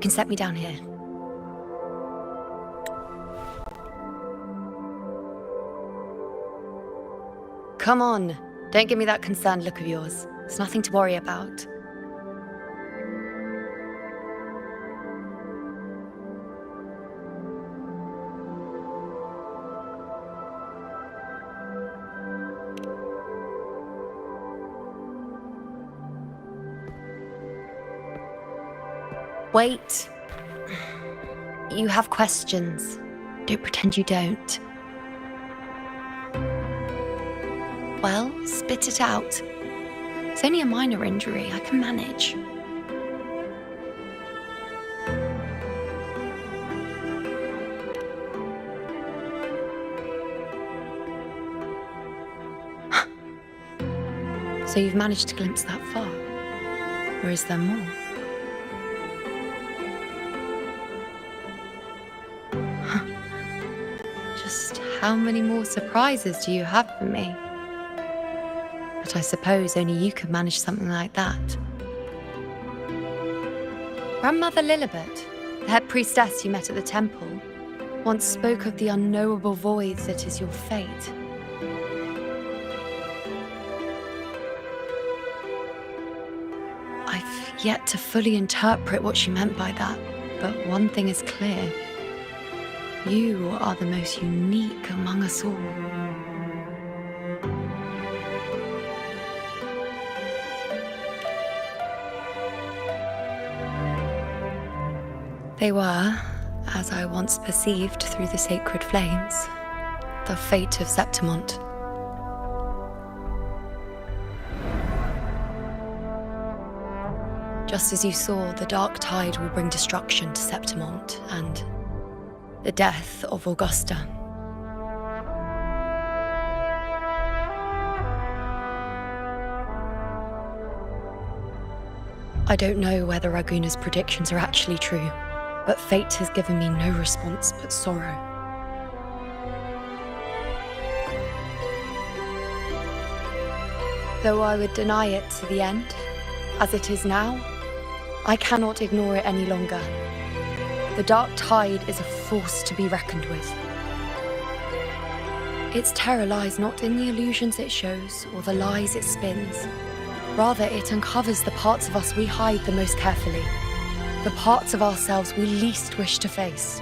can set me down here. Come on, don't give me that concerned look of yours. There's nothing to worry about. Wait. You have questions. Don't pretend you don't. Well, spit it out. It's only a minor injury. I can manage. So you've managed to glimpse that far? Or is there more? Just how many more surprises do you have for me? But I suppose only you could manage something like that. Grandmother Lilibet, the head priestess you met at the temple, once spoke of the unknowable void that is your fate. I've yet to fully interpret what she meant by that, but one thing is clear. You are the most unique among us all. They were, as I once perceived through the sacred flames, the fate of Septimont. Just as you saw, the dark tide will bring destruction to Septimont and the death of Augusta. I don't know whether Raguna's predictions are actually true, but fate has given me no response but sorrow. Though I would deny it to the end, as it is now, I cannot ignore it any longer. The dark tide is a force to be reckoned with. Its terror lies not in the illusions it shows or the lies it spins. Rather, it uncovers the parts of us we hide the most carefully, the parts of ourselves we least wish to face.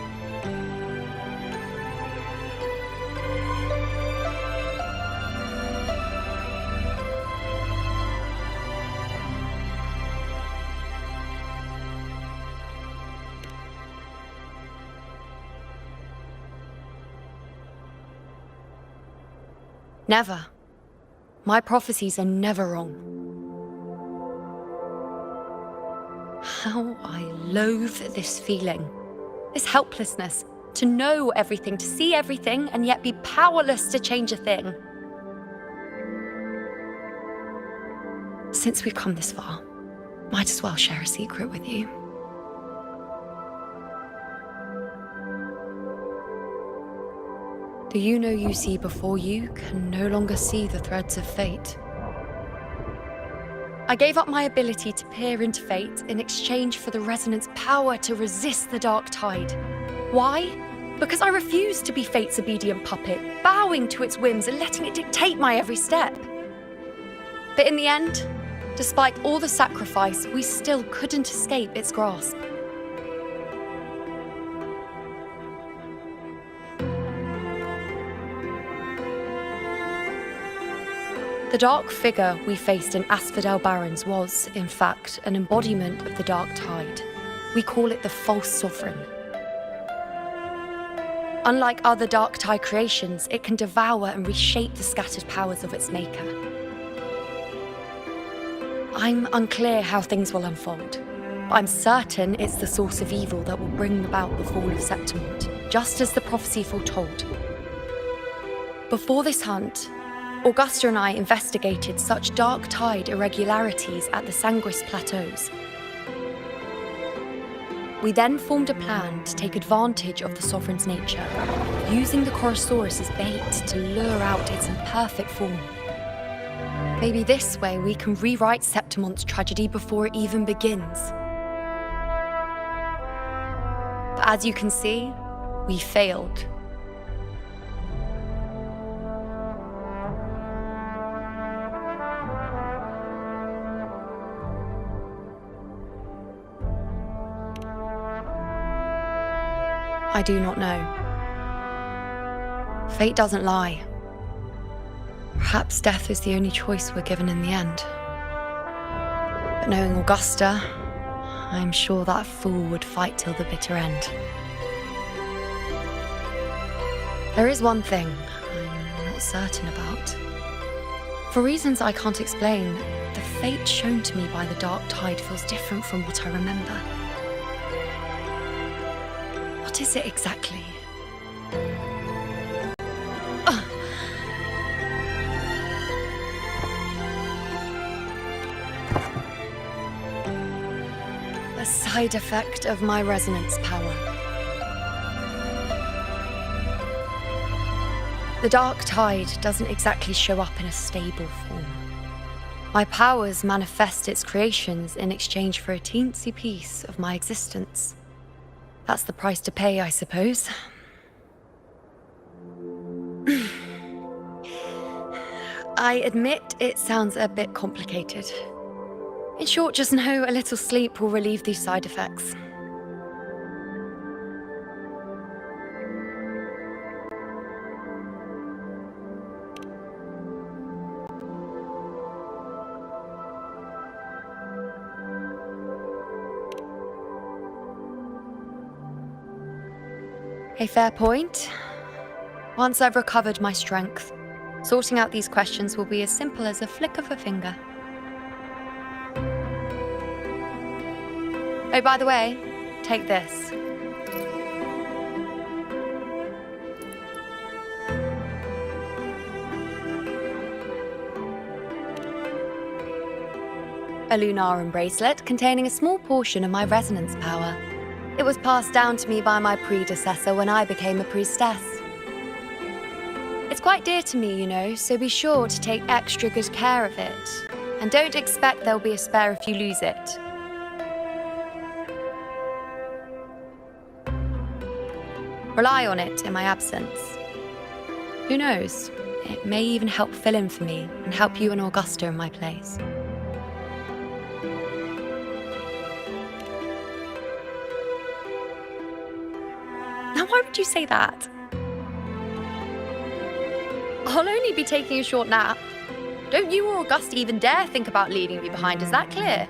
Never. My prophecies are never wrong. How I loathe this feeling, this helplessness, to know everything, to see everything, and yet be powerless to change a thing. Since we've come this far, might as well share a secret with you. The you see before you can no longer see the threads of fate. I gave up my ability to peer into fate in exchange for the resonance power to resist the dark tide. Why? Because I refused to be fate's obedient puppet, bowing to its whims and letting it dictate my every step. But in the end, despite all the sacrifice, we still couldn't escape its grasp. The dark figure we faced in Asphodel Barrens was, in fact, an embodiment of the dark tide. We call it the false sovereign. Unlike other dark tide creations, it can devour and reshape the scattered powers of its maker. I'm unclear how things will unfold, but I'm certain it's the source of evil that will bring about the fall of Septimont, just as the prophecy foretold. Before this hunt, Augusta and I investigated such dark tide irregularities at the Sanguis Plateaus. We then formed a plan to take advantage of the sovereign's nature, using the Chorosaurus as bait to lure out its imperfect form. Maybe this way we can rewrite Septimont's tragedy before it even begins. As you can see, we failed. I do not know. Fate doesn't lie. Perhaps death is the only choice we're given in the end. But knowing Augusta, I'm sure that fool would fight till the bitter end. There is one thing I'm not certain about. For reasons I can't explain, the fate shown to me by the dark tide feels different from what I remember. What is it exactly? A side effect of my resonance power. The dark tide doesn't exactly show up in a stable form. My powers manifest its creations in exchange for a teensy piece of my existence. That's the price to pay, I suppose. I admit it sounds a bit complicated. In short, just know a little sleep will relieve these side effects. A fair point. Once I've recovered my strength, sorting out these questions will be as simple as a flick of a finger. Oh, by the way, take this. A Lunarum bracelet containing a small portion of my resonance power. It was passed down to me by my predecessor when I became a priestess. It's quite dear to me, you know, so be sure to take extra good care of it. And don't expect there'll be a spare if you lose it. Rely on it in my absence. Who knows? It may even help fill in for me and help you and Augusta in my place. Now, why would you say that? I'll only be taking a short nap. Don't you or Augusta even dare think about leaving me behind, is that clear?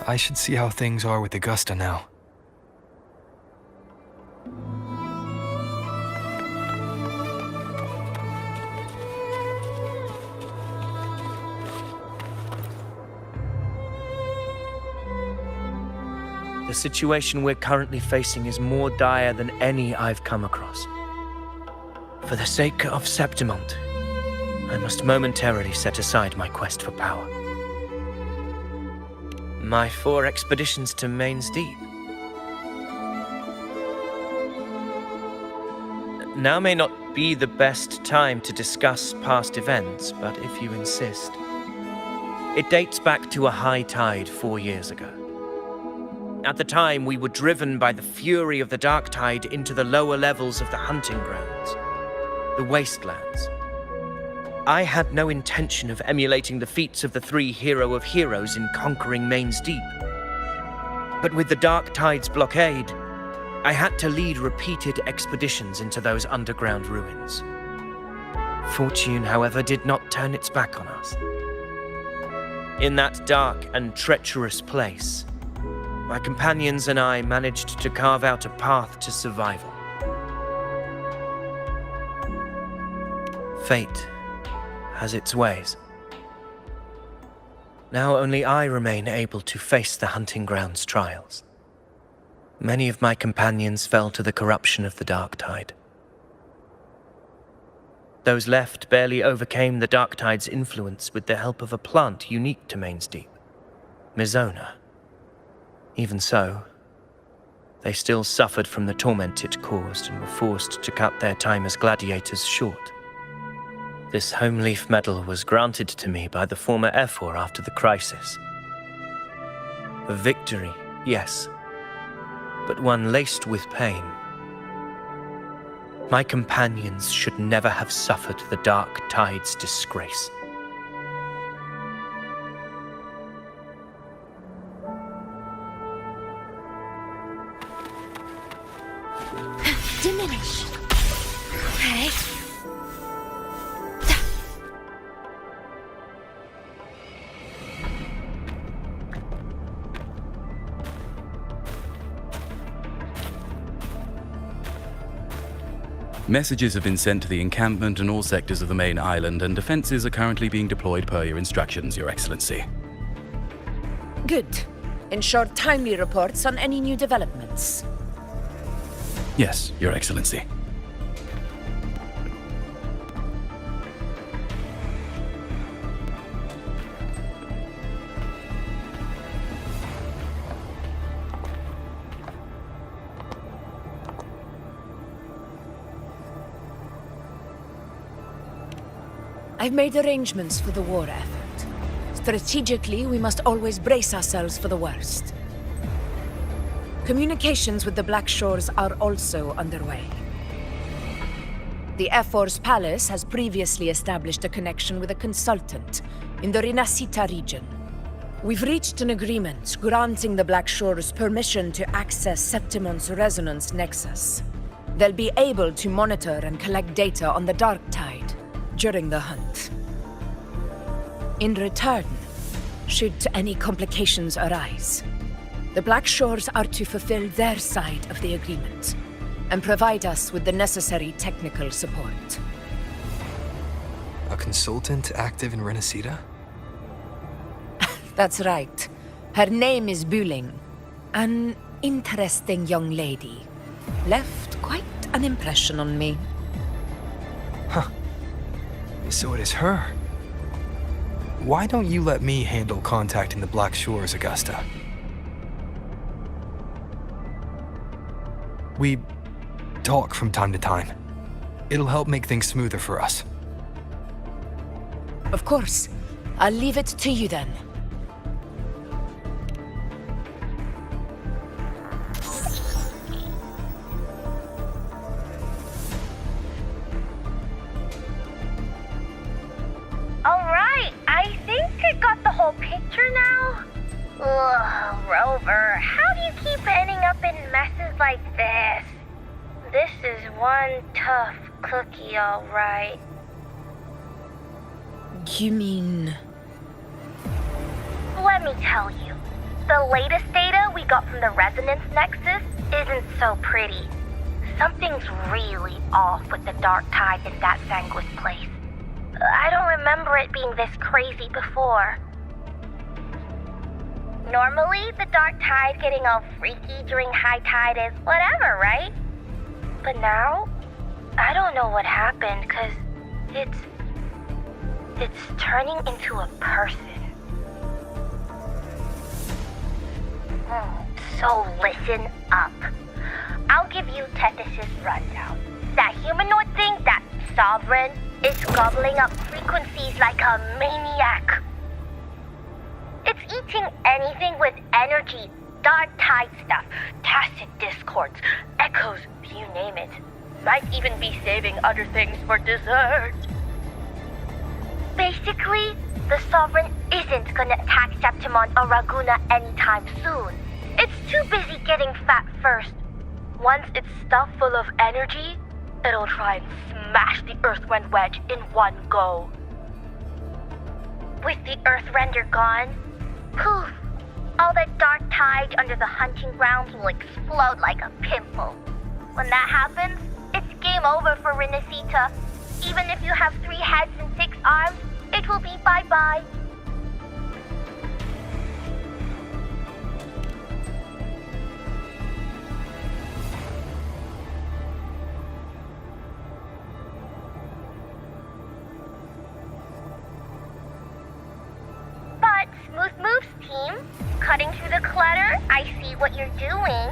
I should see how things are with Augusta now. The situation we're currently facing is more dire than any I've come across. For the sake of Septimont, I must momentarily set aside my quest for power. My 4 expeditions to Main's Deep. Now may not be the best time to discuss past events, but if you insist. It dates back to a high tide 4 years ago. At the time, we were driven by the fury of the dark tide into the lower levels of the hunting grounds, the wastelands. I had no intention of emulating the feats of the 3 hero of heroes in conquering Main's Deep. But with the dark tide's blockade, I had to lead repeated expeditions into those underground ruins. Fortune, however, did not turn its back on us. In that dark and treacherous place, my companions and I managed to carve out a path to survival. Fate has its ways. Now only I remain able to face the hunting grounds trials. Many of my companions fell to the corruption of the dark tide. Those left barely overcame the dark tide's influence with the help of a plant unique to Main's Deep, Mizona. Even so, They still suffered from the torment it caused and were forced to cut their time as gladiators short. This home leaf medal was granted to me by the former Ephor after the crisis. A victory, yes, but one laced with pain. My companions should never have suffered the Dark Tide's disgrace. Diminish. Okay. Messages have been sent to the encampment and all sectors of the main island, and defenses are currently being deployed per your instructions, Your Excellency. Good. Ensure timely reports on any new developments. Yes, Your Excellency. I've made arrangements for the war effort. Strategically, we must always brace ourselves for the worst. Communications with the Black Shores are also underway. The Ephor's palace has previously established a connection with a consultant in the Rinascita region. We've reached an agreement granting the Black Shores permission to access Septimon's resonance nexus. They'll be able to monitor and collect data on the Dark Tide during the hunt. In return, should any complications arise, the Black Shores are to fulfill their side of the agreement and provide us with the necessary technical support. A consultant active in Renacida? That's right. Her name is Wuthering. An interesting young lady. Left quite an impression on me. Huh. So it is her. Why don't you let me handle contacting the Black Shores, Augusta? We talk from time to time. It'll help make things smoother for us. Of course. I'll leave it to you then. Alright, I think I got the whole picture now. Ugh, Rover, how do you keep ending up in messes like this? This is one tough cookie, alright. You mean... Let me tell you, the latest data we got from the Resonance Nexus isn't so pretty. Something's really off with the Dark Tide in that Sanguis place. I don't remember it being this crazy before. Normally, the Dark Tide getting all freaky during high tide is whatever, right? But now, I don't know what happened, 'cause it's turning into a person. So listen up. I'll give you Tethys' rundown. That humanoid thing, that Sovereign, is gobbling up frequencies like a maniac. It's eating anything with energy, Dark Tide stuff, tacit discords, echoes, you name it. Might even be saving other things for dessert. Basically, the Sovereign isn't gonna attack Septimon or Raguna anytime soon. It's too busy getting fat first. Once it's stuffed full of energy, it'll try and smash the Earthwind Wedge in one go. With the Earthrender gone, poof, all that Dark Tide under the hunting grounds will explode like a pimple. When that happens, it's game over for Renacita. Even if you have 3 heads and 6 arms, it will be bye-bye. But Smooth Moves team, cutting through the clutter, I see what you're doing.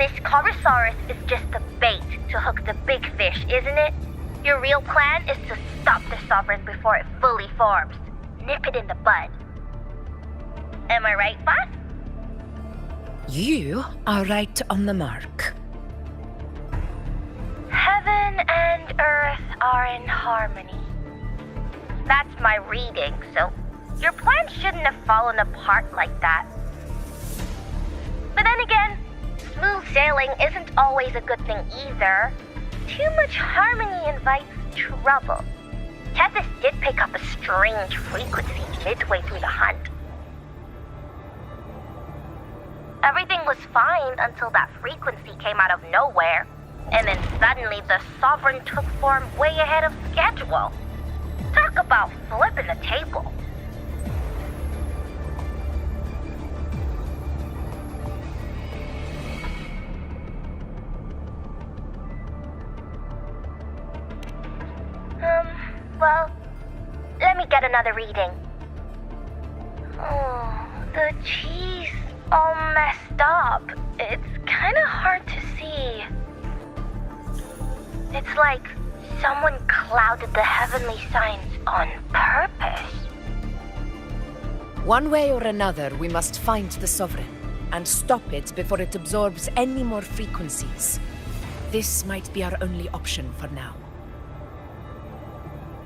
This Corosaurus is just the bait to hook the big fish, isn't it? Your real plan is to stop the Sovereign before it fully forms. Nip it in the bud. Am I right, boss? You are right on the mark. Heaven and earth are in harmony. That's my reading, so your plan shouldn't have fallen apart like that. But then again, smooth sailing isn't always a good thing either. Too much harmony invites trouble. Tethys did pick up a strange frequency midway through the hunt. Everything was fine until that frequency came out of nowhere. And then suddenly the Sovereign took form way ahead of schedule. Talk about flipping the table. Well, let me get another reading. Oh, the cheese all messed up. It's kinda hard to see. It's like someone clouded the heavenly signs on purpose. One way or another, we must find the Sovereign and stop it before it absorbs any more frequencies. This might be our only option for now.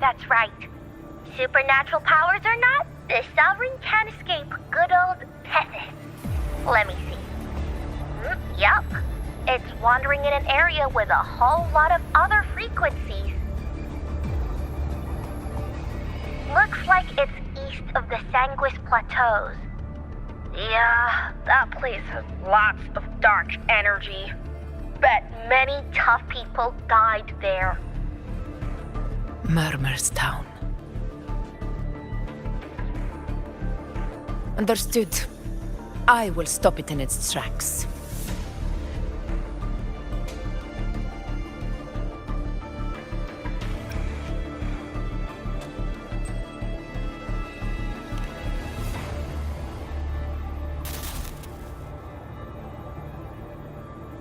That's right. Supernatural powers or not, the Sovereign can't escape good old Tethys. Let me see. Yup. It's wandering in an area with a whole lot of other frequencies. Looks like it's east of the Sanguis Plateaus. Yeah, that place has lots of dark energy. Bet many tough people died there. Murmur's Town. Understood. I will stop it in its tracks.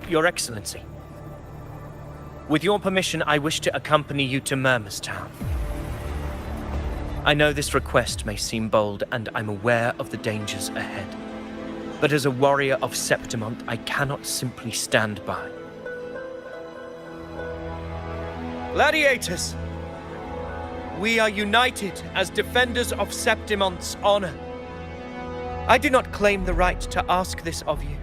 Your Excellency. With your permission, I wish to accompany you to Murmur's Town. I know this request may seem bold, and I'm aware of the dangers ahead. But as a warrior of Septimont, I cannot simply stand by. Gladiators! We are united as defenders of Septimont's honor. I do not claim the right to ask this of you.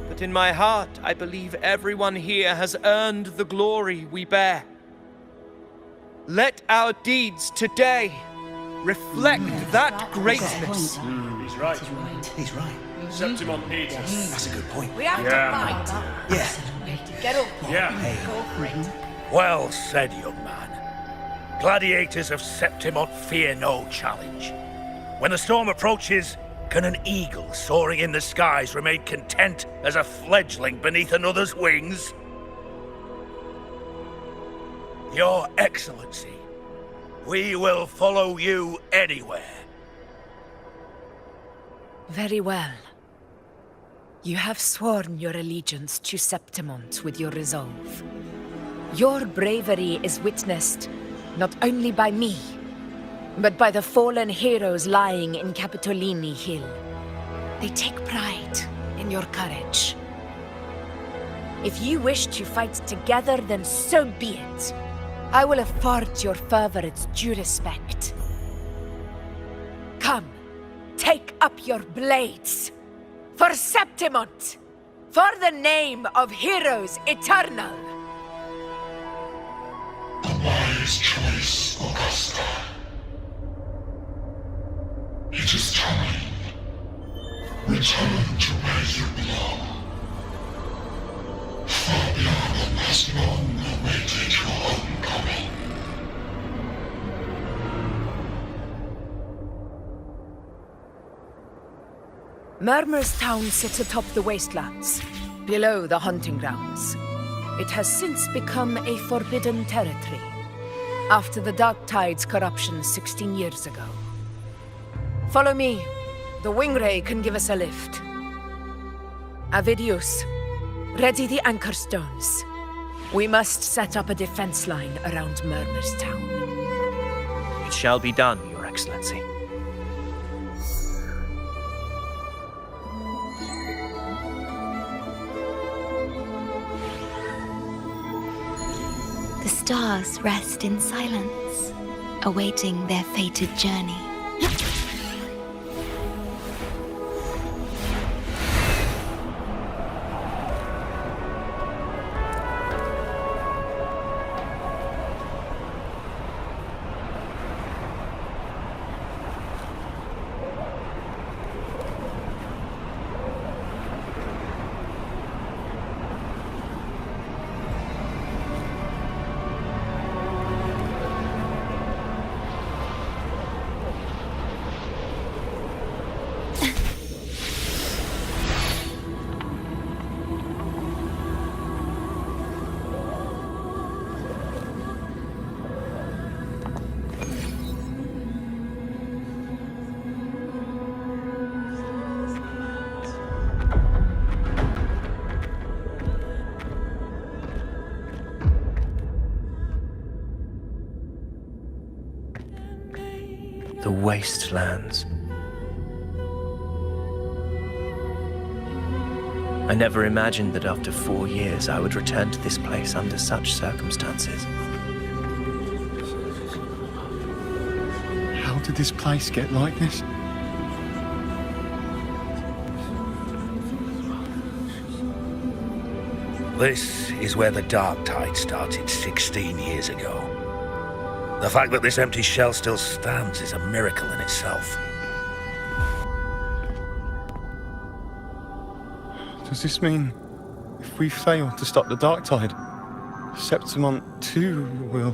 But in my heart, I believe everyone here has earned the glory we bear. Let our deeds today reflect that greatness. He's right. He's right. Septimont needs us. That's a good point. We have to fight. Yeah. Get up. Yeah. Go for it. Well said, young man. Gladiators of Septimont fear no challenge. When the storm approaches, can an eagle soaring in the skies remain content as a fledgling beneath another's wings? Your Excellency, we will follow you anywhere. Very well. You have sworn your allegiance to Septimont with your resolve. Your bravery is witnessed not only by me, but by the fallen heroes lying in Capitolini Hill. They take pride in your courage. If you wish to fight together, then so be it. I will afford your fervor its due respect. Come, take up your blades. For Septimont! For the name of heroes eternal! The wise choice, Augusta. It is time. Return to where you belong. Fabiana has long awaited your homecoming. Murmur's Town sits atop the wastelands, below the hunting grounds. It has since become a forbidden territory, after the Dark Tide's corruption 16 years ago. Follow me. The Wingray can give us a lift. Avidius, ready the anchor stones. We must set up a defense line around Murmur's town. It shall be done, Your Excellency. The stars rest in silence, awaiting their fated journey. The wastelands. I never imagined that after 4 years I would return to this place under such circumstances. How did this place get like this? This is where the Dark Tide started 16 years ago. The fact that this empty shell still stands is a miracle in itself. Does this mean if we fail to stop the Dark Tide, Septimont too will...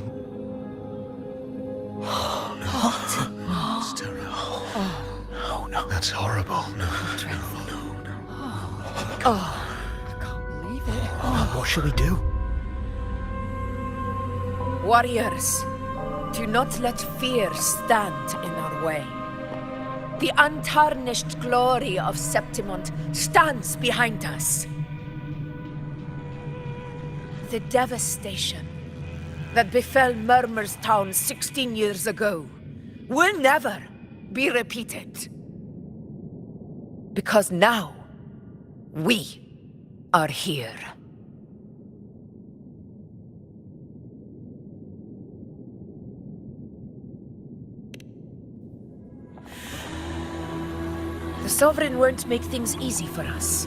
Oh, no. It's terrible. Oh, no. That's horrible. No. What shall we do? Warriors, do not let fear stand in our way. The untarnished glory of Septimont stands behind us. The devastation that befell Murmur's town 16 years ago will never be repeated. Because now, we are here. The Sovereign won't make things easy for us.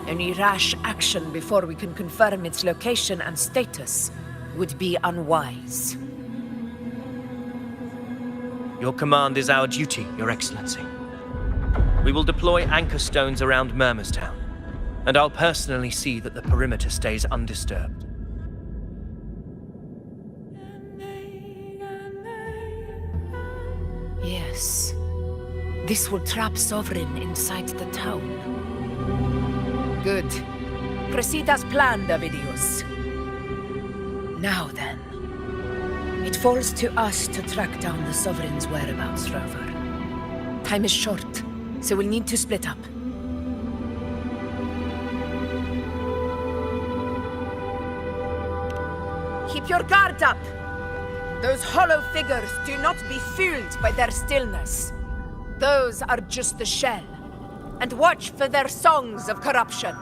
Any rash action before we can confirm its location and status would be unwise. Your command is our duty, Your Excellency. We will deploy anchor stones around Murmur's town, and I'll personally see that the perimeter stays undisturbed. Yes. This will trap Sovereign inside the town. Good. Proceed as planned, Avidius. Now then. It falls to us to track down the Sovereign's whereabouts, Rover. Time is short, so we'll need to split up. Keep your guard up! Those hollow figures do not be fooled by their stillness. Those are just the shell. And watch for their songs of corruption.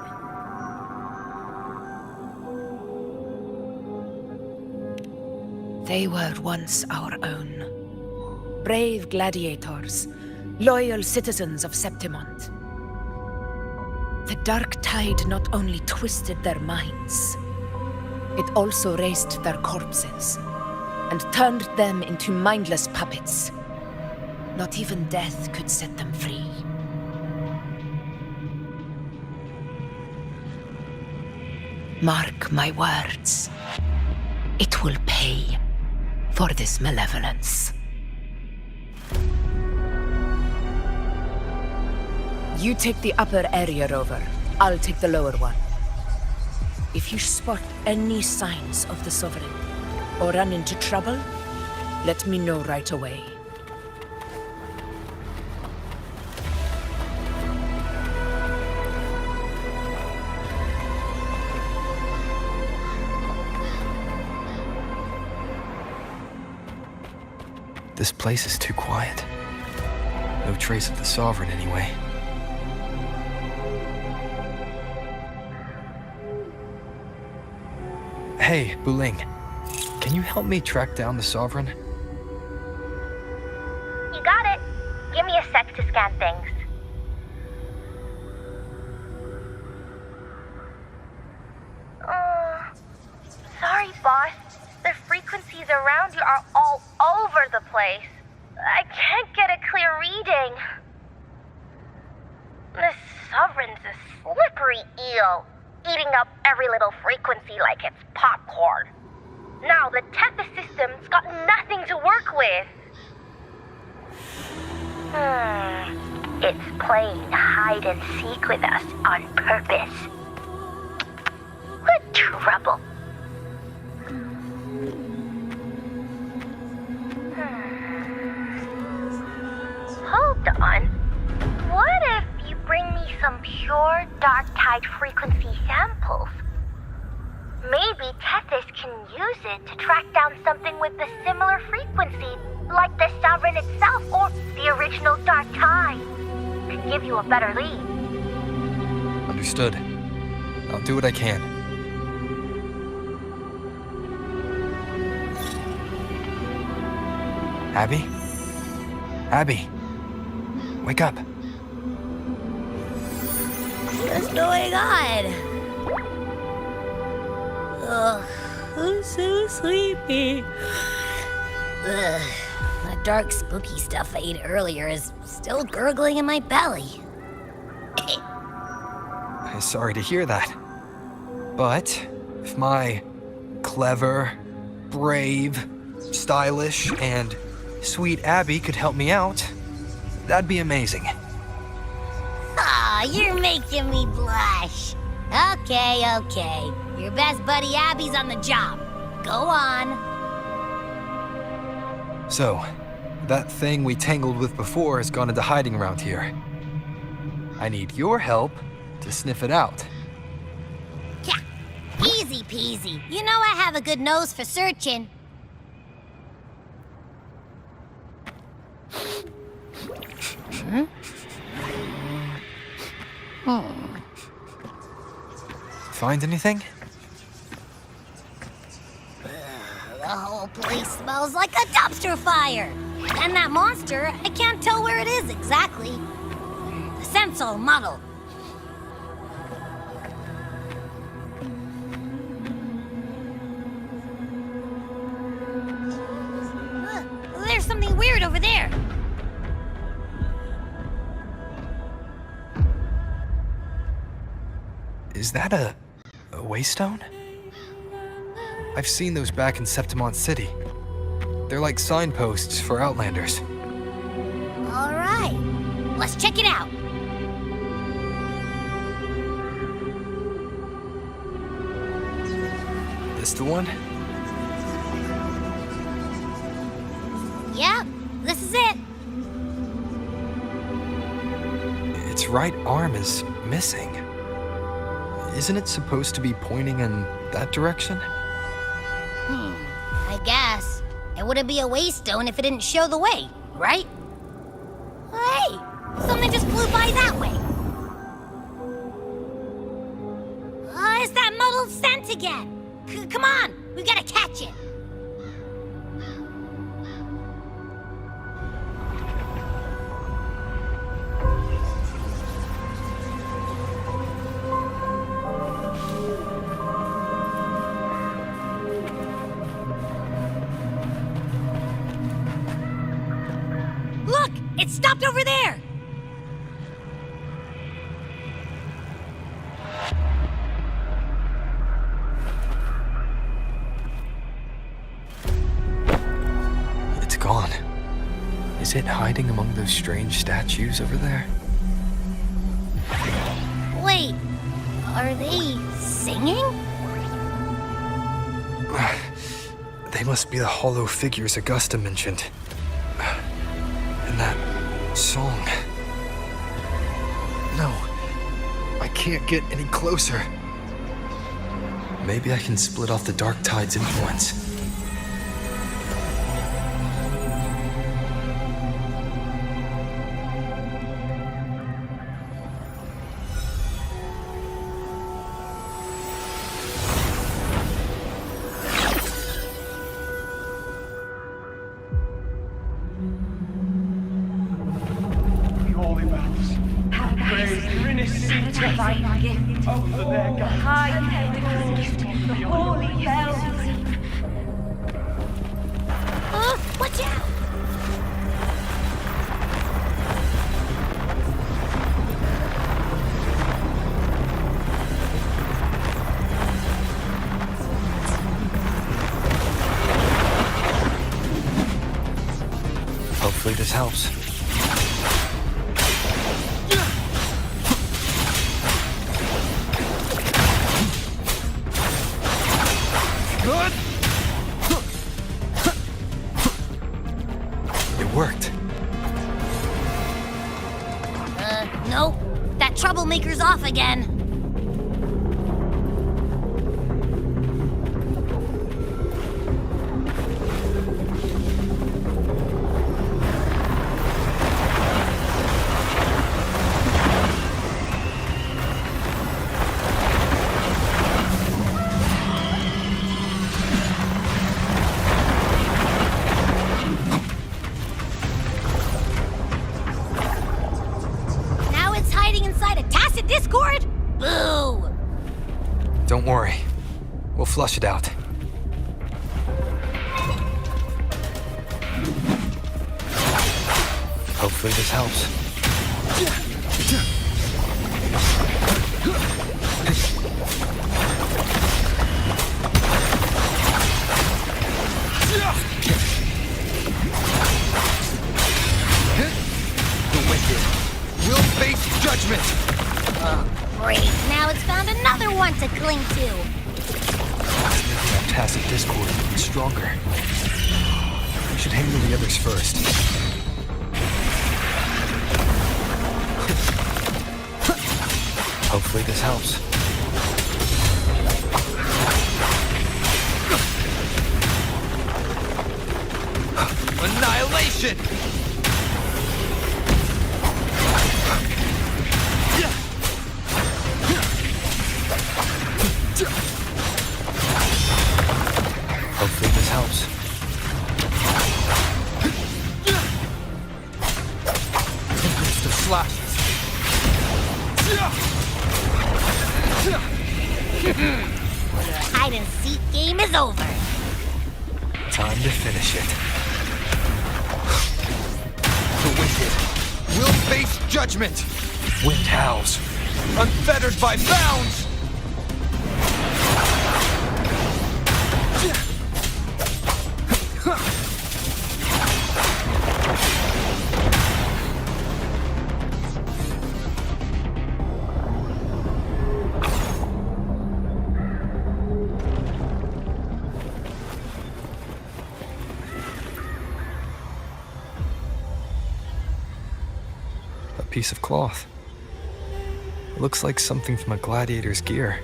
They were once our own. Brave gladiators, loyal citizens of Septimont. The Dark Tide not only twisted their minds, it also raised their corpses and turned them into mindless puppets. Not even death could set them free. Mark my words. It will pay for this malevolence. You take the upper area, Rover. I'll take the lower one. If you spot any signs of the Sovereign, or run into trouble, let me know right away. This place is too quiet. No trace of the Sovereign, anyway. Hey, Wuling. Can you help me track down the Sovereign? You got it. Give me a sec to scan things. Sorry, boss. The frequencies around you are all over the place. I can't get a clear reading. The Sovereign's a slippery eel, eating up every little frequency like it's popcorn. Now the Tethys system's got nothing to work with. It's playing hide and seek with us on purpose. What trouble. Hold on. What if you bring me some pure dark tide frequency samples? Maybe Tethys can use it to track down something with a similar frequency, like the Sovereign itself or the original dark tide. Could give you a better lead. Understood. I'll do what I can. Abby? Abby? Wake up. What's going on? Ugh, I'm so sleepy. Ugh, that dark, spooky stuff I ate earlier is still gurgling in my belly. I'm sorry to hear that. But if my clever, brave, stylish, and sweet Abby could help me out, that'd be amazing. Aw, you're making me blush. Okay. Your best buddy Abby's on the job. Go on. So, that thing we tangled with before has gone into hiding around here. I need your help to sniff it out. Yeah, easy peasy. You know I have a good nose for searching. Find anything? The whole place smells like a dumpster fire. And that monster, I can't tell where it is exactly. The scent's all muddled. There's something weird over there. Is that a waystone? I've seen those back in Septimont City. They're like signposts for Outlanders. All right, let's check it out. This the one? Yep, this is it. Its right arm is missing. Isn't it supposed to be pointing in that direction? I guess. It wouldn't be a waystone if it didn't show the way, right? Hey, something just flew by that way. It's that muddled scent again. Come on, we gotta catch it. Look, it stopped over there. It's gone. Is it hiding among those strange statues over there? Wait, are they singing? They must be the hollow figures Augusta mentioned. And that song. No, I can't get any closer. Maybe I can split off the Dark Tide's influence. holy bells. Praise the innocent divine gift. over their guidance. High gift, the holy bells. Watch out! Hopefully this helps. Good. It worked. Nope. That troublemaker's off again. Discord? Boo! Don't worry. We'll flush it out. Hopefully this helps. The wicked will face judgment! Great. Now it's found another one to cling to. Making that tacit discord even stronger. We should handle the others first. Hopefully this helps. Annihilation! Hopefully this helps. Tempest of slashes. Hide and seek game is over. Time to finish it. The wicked will face judgment. Wind howls, unfettered by bounds. A piece of cloth. It looks like something from a gladiator's gear.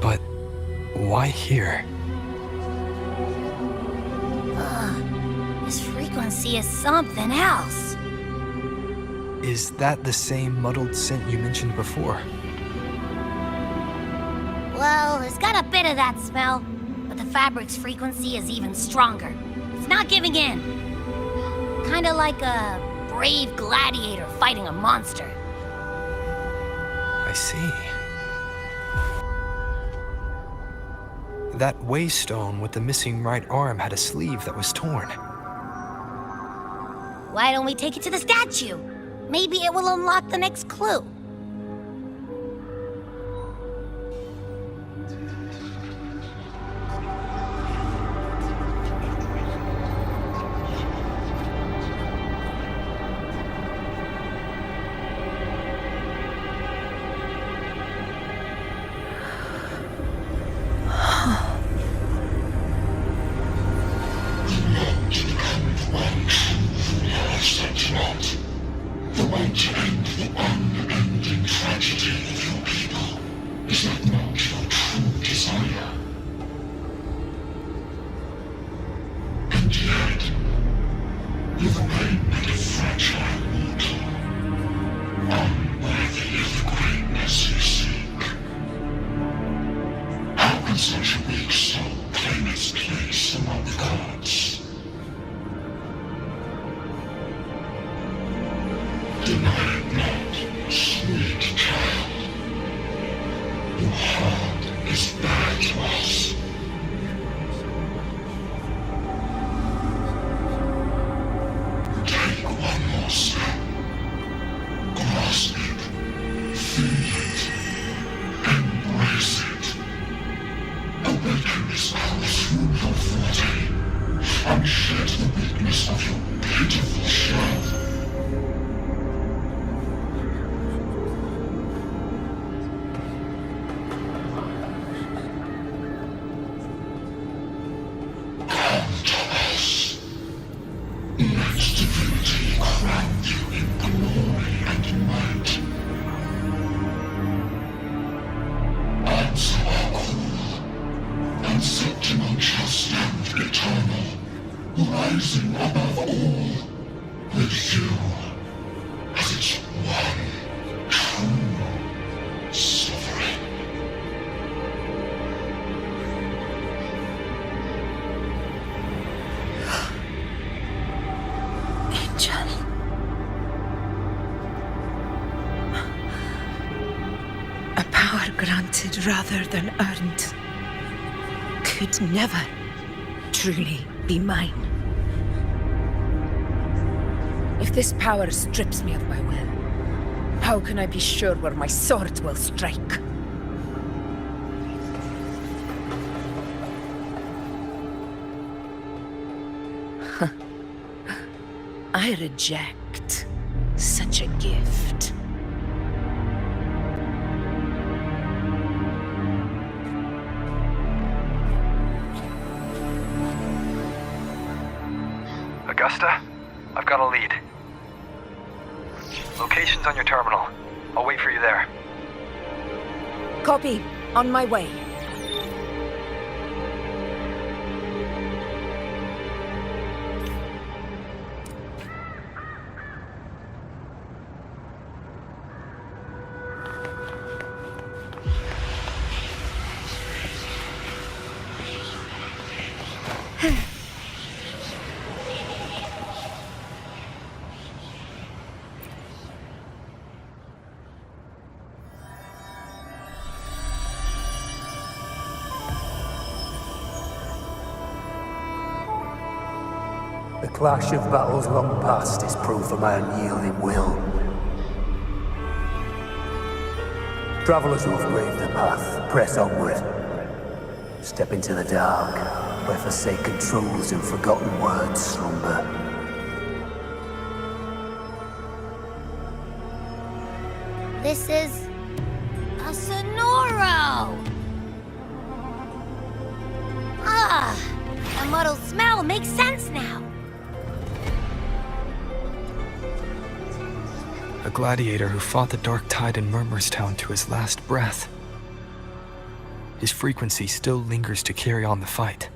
But why here? This frequency is something else. Is that the same muddled scent you mentioned before? Well, it's got a bit of that smell, but the fabric's frequency is even stronger. It's not giving in. Kinda like a brave gladiator fighting a monster. I see. That waystone with the missing right arm had a sleeve that was torn. Why don't we take it to the statue? Maybe it will unlock the next clue. The way to end the unending tragedy of your people. Is that not your true desire? And yet, you remain but a fragile mortal, unworthy of the greatness you seek. How can such a weak soul claim its place among the gods? Deny it not, sweet child. Your heart is bare to us. Take one more step. Grasp it. Feel it. Embrace it. Awaken its power through your forte, and shed the weakness of your pitiful shell. Come to us. Let divinity crown you in glory and might. Answer our call, and Septimon shall stand eternal, rising above all, with you as its one true sovereign. Angel. A power granted rather than earned could never truly be mine. If this power strips me of my will, how can I be sure where my sword will strike? I reject such a gift. Augusta, I've got a lead. Location's on your terminal. I'll wait for you there. Copy. On my way. The clash of battles long past is proof of my unyielding will. Travelers who have braved the path, press onward. Step into the dark, where forsaken truths and forgotten words slumber. This is a Sonoro! Ah, the muddled smell makes sense now. A gladiator who fought the dark tide in Murmurstown to his last breath. His frequency still lingers to carry on the fight.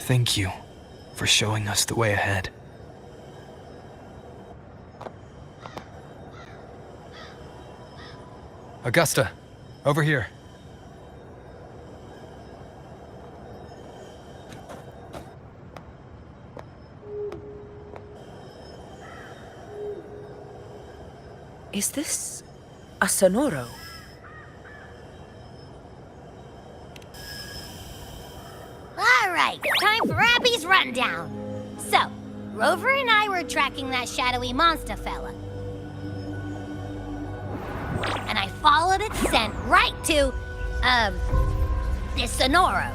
Thank you for showing us the way ahead. Augusta, over here. Is this a Sonoro? All right, time for Abby's rundown. So, Rover and I were tracking that shadowy monster fella. And I followed its scent right to, this Sonoro.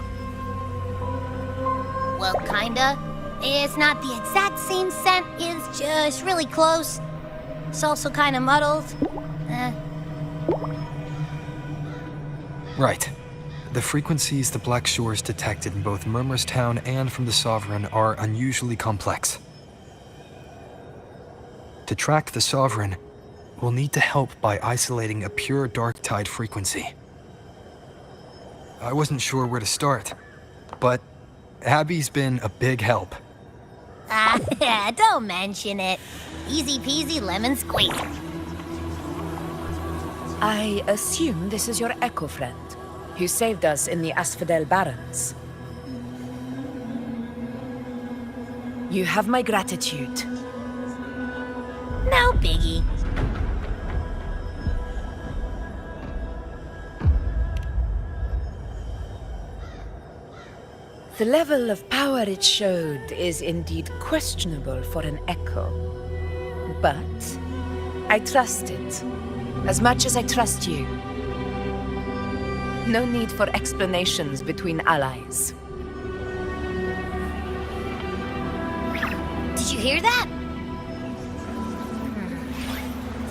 Well, kinda. It's not the exact same scent, it's just really close. It's also kinda muddled. Right. The frequencies the Black Shores detected in both Murmurstown and from the Sovereign are unusually complex. To track the Sovereign, we'll need to help by isolating a pure dark tide frequency. I wasn't sure where to start, but Abby's been a big help. Don't mention it. Easy peasy lemon squeezy. I assume this is your echo friend, who saved us in the Asphodel Barrens. You have my gratitude. No biggie. The level of power it showed is indeed questionable for an echo. But I trust it, as much as I trust you. No need for explanations between allies. Did you hear that?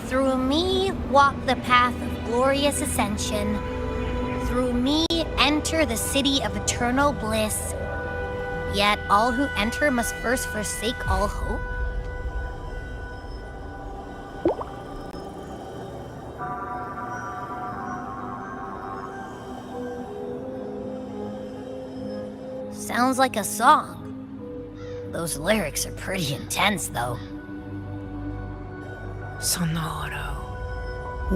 Through me walk the path of glorious ascension. Through me enter the city of eternal bliss. Yet all who enter must first forsake all hope. Sounds like a song. Those lyrics are pretty intense, though. Sonoro,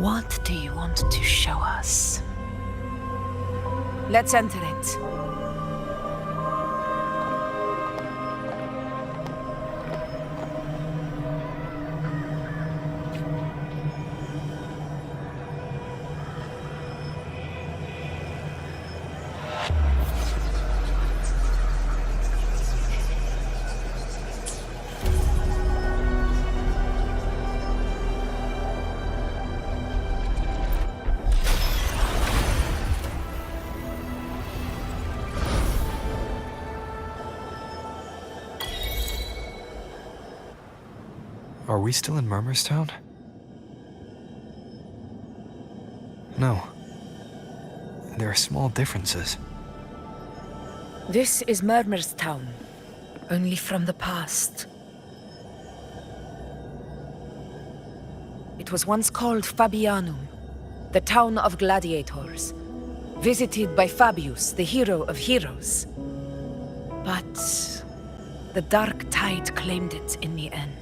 what do you want to show us? Let's enter it. Are we still in Murmurstown? No. There are small differences. This is Murmurstown, only from the past. It was once called Fabianum, the town of gladiators, visited by Fabius, the hero of heroes. But the dark tide claimed it in the end,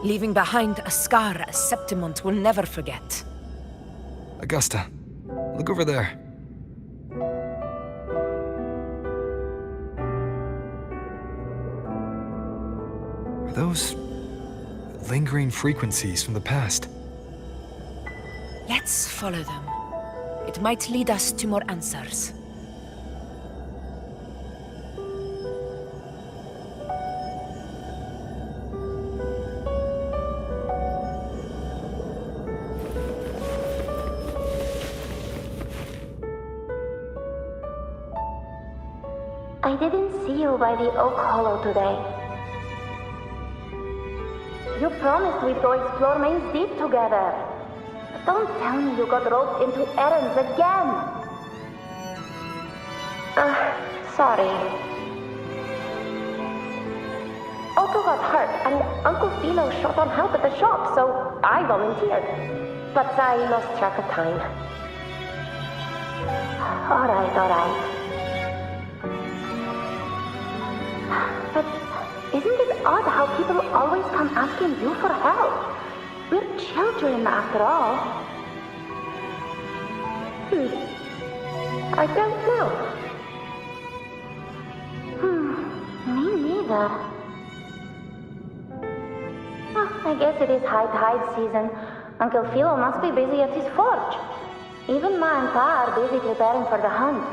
leaving behind a scar as Septimont will never forget. Augusta, look over there. Are those lingering frequencies from the past? Let's follow them. It might lead us to more answers. I didn't see you by the Oak Hollow today. You promised we'd go explore Main's Deep together. But don't tell me you got roped into errands again. Sorry. Otto got hurt, and Uncle Philo shot on help at the shop, so I volunteered. But I lost track of time. All right. But isn't it odd how people always come asking you for help? We're children, after all. I don't know. Me neither. I guess it is high tide season. Uncle Philo must be busy at his forge. Even Ma and Pa are busy preparing for the hunt.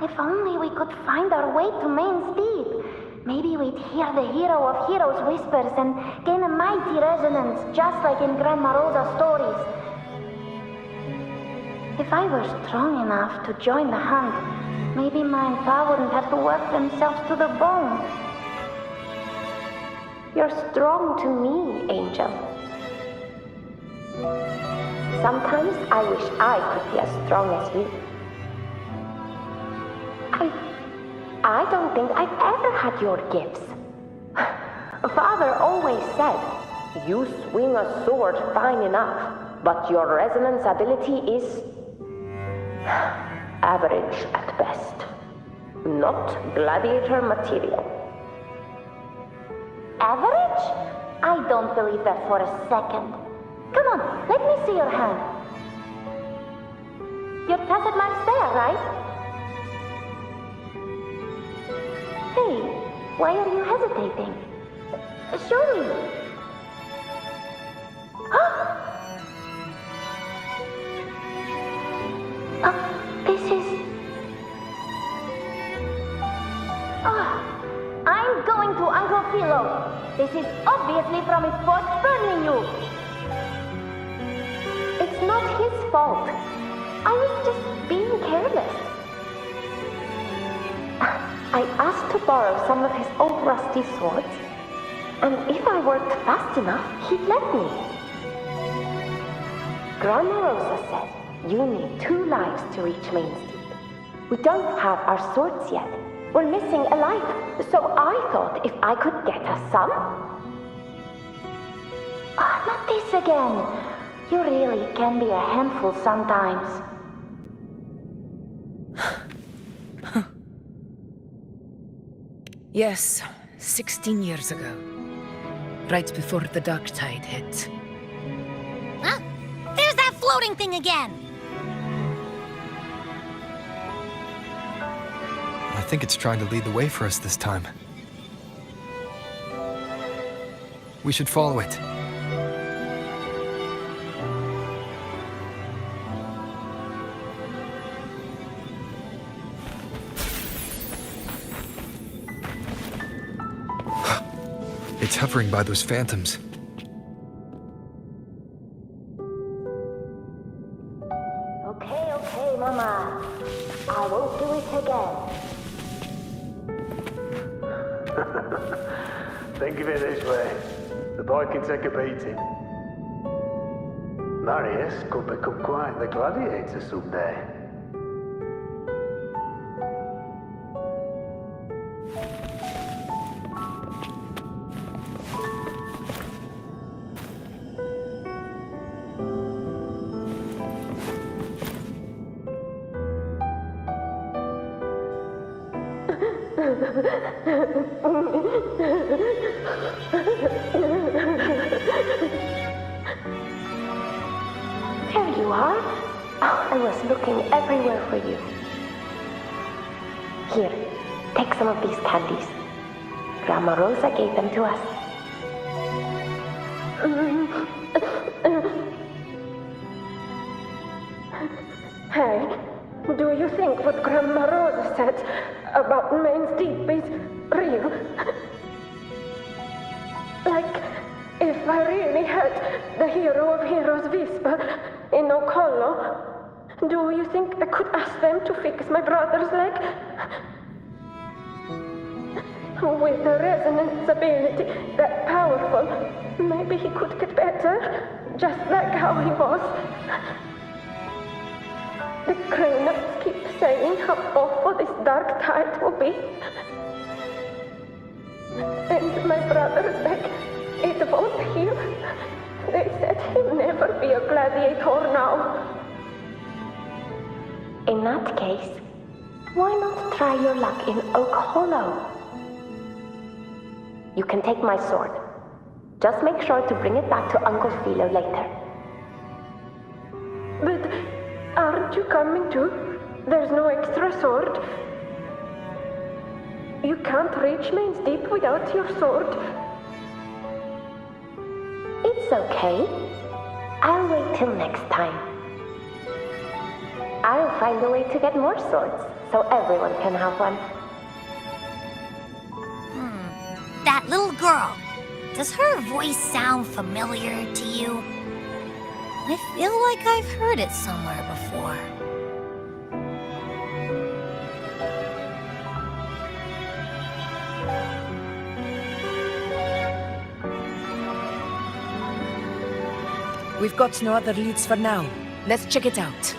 If only we could find our way to Main's Deep. Maybe we'd hear the hero of heroes whispers and gain a mighty resonance, just like in Grandma Rosa's stories. If I were strong enough to join the hunt, maybe Ma and Pa wouldn't have to work themselves to the bone. You're strong to me, Angel. Sometimes I wish I could be as strong as you. I don't think I've ever had your gifts. Father always said, you swing a sword fine enough, but your resonance ability is average at best. Not gladiator material. Average? I don't believe that for a second. Come on, let me see your hand. Your tacit mark's there, right? Hey, why are you hesitating? Show me. This is... I'm going to Uncle Philo. This is obviously from his forge burning you. It's not his fault. I was just being careless. I asked to borrow some of his old rusty swords, and if I worked fast enough, he'd let me. Grandma Rosa said you need 2 lives to reach Main Street. We don't have our swords yet. We're missing a life, so I thought if I could get us some... not this again. You really can be a handful sometimes. Yes, 16 years ago. Right before the dark tide hit. Huh? There's that floating thing again! I think it's trying to lead the way for us this time. We should follow it. It's hovering by those phantoms. Okay, Mama. I won't do it again. Think of it this way. The boy can take a beating. Marius could become quite the gladiator someday. There you are. I was looking everywhere for you. Here, take some of these candies. Grandma Rosa gave them to us. Hey, do you think what Grandma Rosa said about Main's Deep is real? Like, if I really had the hero of heroes whisper in Ocollo, do you think I could ask them to fix my brother's leg? With the resonance ability that powerful, maybe he could get better, just like how he was. The Cranettes keep saying how awful this dark tide will be. And my brother's leg, it won't heal. They said he'll never be a gladiator now. In that case, why not try your luck in Oak Hollow? You can take my sword. Just make sure to bring it back to Uncle Philo later. But aren't you coming too? There's no extra sword. You can't reach Main's Deep without your sword. It's okay. I'll wait till next time. I'll find a way to get more swords, so everyone can have one. That little girl. Does her voice sound familiar to you? I feel like I've heard it somewhere before. We've got no other leads for now. Let's check it out.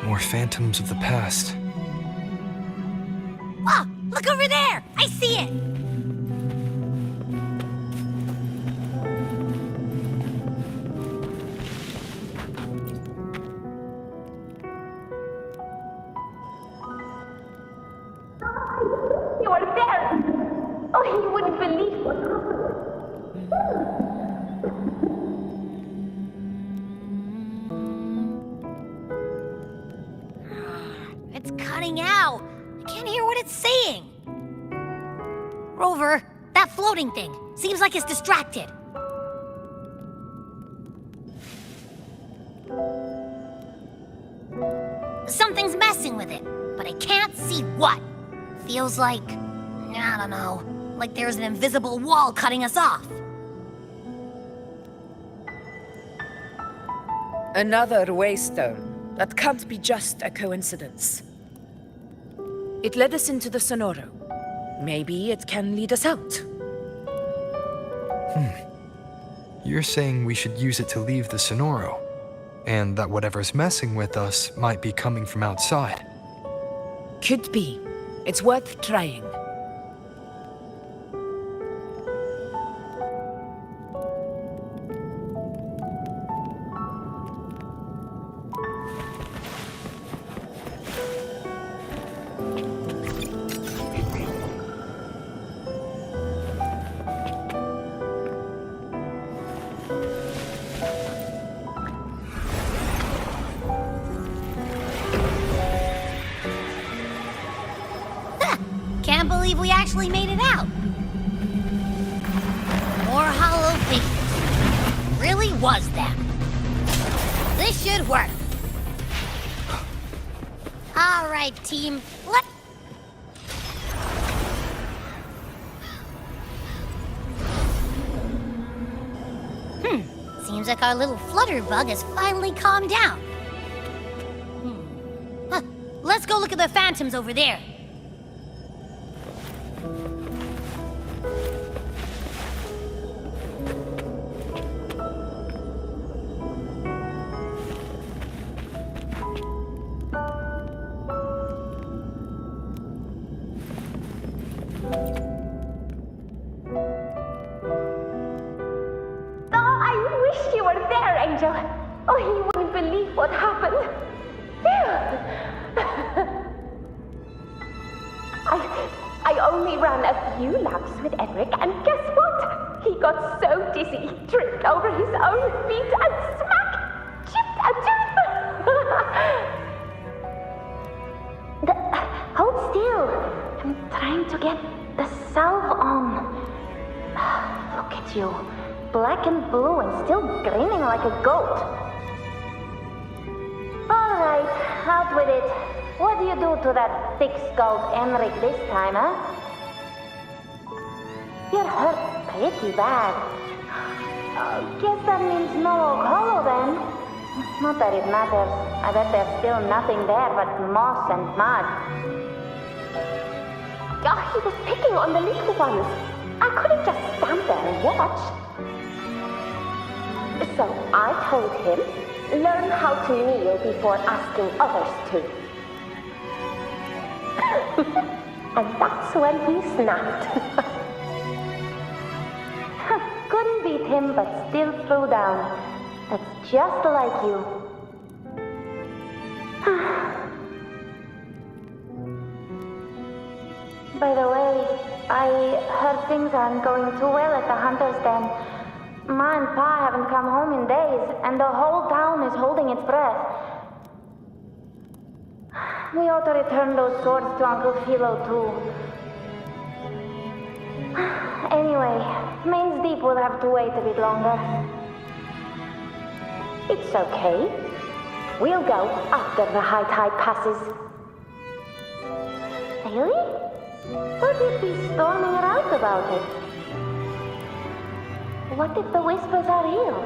More phantoms of the past. Oh, look over there! I see it! You are there! Oh, you wouldn't believe what It's cutting out. I can't hear what it's saying. Rover, that floating thing. Seems like it's distracted. Something's messing with it, but I can't see what. Feels like, I don't know, like there's an invisible wall cutting us off. Another waystone. That can't be just a coincidence. It led us into the Sonoro. Maybe it can lead us out. You're saying we should use it to leave the Sonoro, and that whatever's messing with us might be coming from outside. Could be. It's worth trying. Can't believe we actually made it out. More hollow figures. Really was them. This should work. All right, team. Seems like our little flutterbug has finally calmed down. Let's go look at the phantoms over there. Angel. Oh, you wouldn't believe what happened. I only ran a few laps with Edric, and guess what? He got so dizzy, he tripped over his own feet and smack! Chipped a tooth! Hold still. I'm trying to get the salve on. Look at you. Black and blue and still grinning like a goat. All right, out with it. What do you do to that thick-skulled Enric this time, huh? You're hurt pretty bad. Guess that means no oak hollow then. Not that it matters. I bet there's still nothing there but moss and mud. Oh, he was picking on the little ones. I couldn't just stand there and watch. So I told him, learn how to kneel before asking others to. And that's when he snapped. Couldn't beat him, but still threw down. That's just like you. By the way, I heard things aren't going too well at the Hunter's Den. Ma and Pa haven't come home in days, and the whole town is holding its breath. We ought to return those swords to Uncle Philo, too. Anyway, Main's Deep will have to wait a bit longer. It's okay. We'll go after the high tide passes. Really? Thought you'd be storming around about it. What if the whispers are real?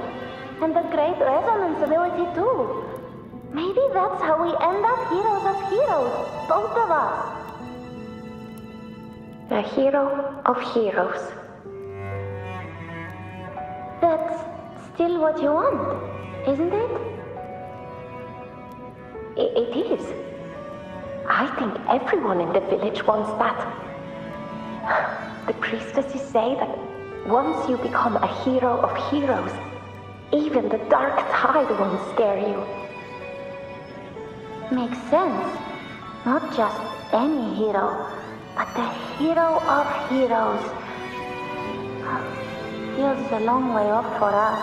And the great resonance ability too? Maybe that's how we end up heroes of heroes, both of us. A hero of heroes. That's still what you want, isn't it? It is. I think everyone in the village wants that. The priestesses say that once you become a hero of heroes, even the dark tide won't scare you. Makes sense. Not just any hero, but the hero of heroes. Feels a long way off for us.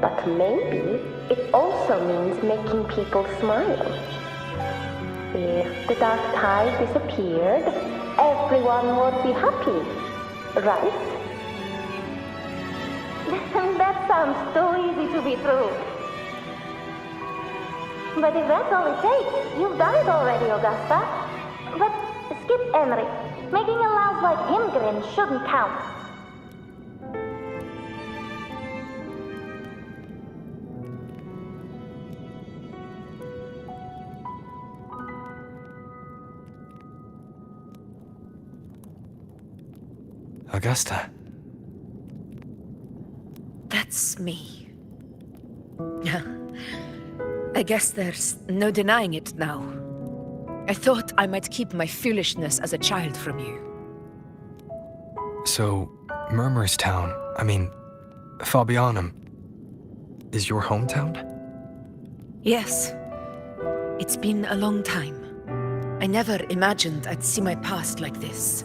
But maybe it also means making people smile. If the dark tide disappeared, everyone would be happy, right? That sounds too easy to be true. But if that's all it takes, you've done it already, Augusta. But skip Emmerich. Making a louse like him grin shouldn't count. Augusta. That's me. I guess there's no denying it now. I thought I might keep my foolishness as a child from you. So, Murmurstown, Fabianum, is your hometown? Yes. It's been a long time. I never imagined I'd see my past like this.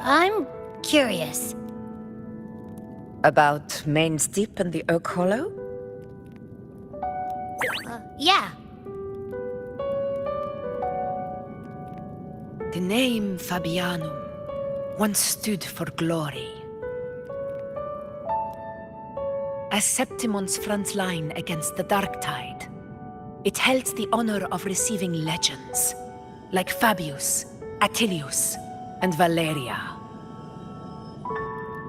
I'm curious. About Main's Deep and the Oak Hollow? Yeah. The name Fabianum once stood for glory. As Septimon's front line against the Dark Tide, it held the honor of receiving legends, like Fabius, Attilius, and Valeria.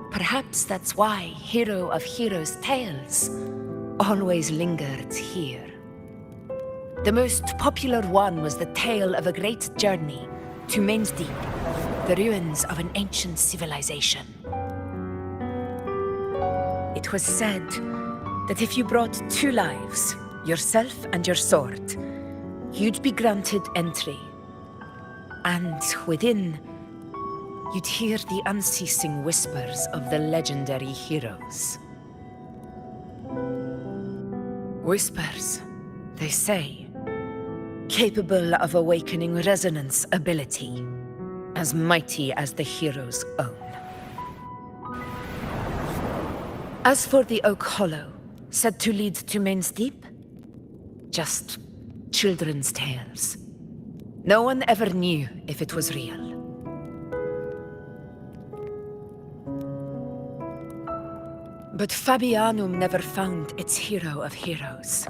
Perhaps that's why Hero of Heroes' tales always lingered here. The most popular one was the tale of a great journey to Main's Deep, the ruins of an ancient civilization. It was said that if you brought 2 lives, yourself and your sword, you'd be granted entry. And within, you'd hear the unceasing whispers of the legendary heroes. Whispers, they say, capable of awakening resonance ability, as mighty as the hero's own. As for the Oak Hollow, said to lead to Main's Deep, just children's tales. No one ever knew if it was real. But Fabianum never found its hero of heroes.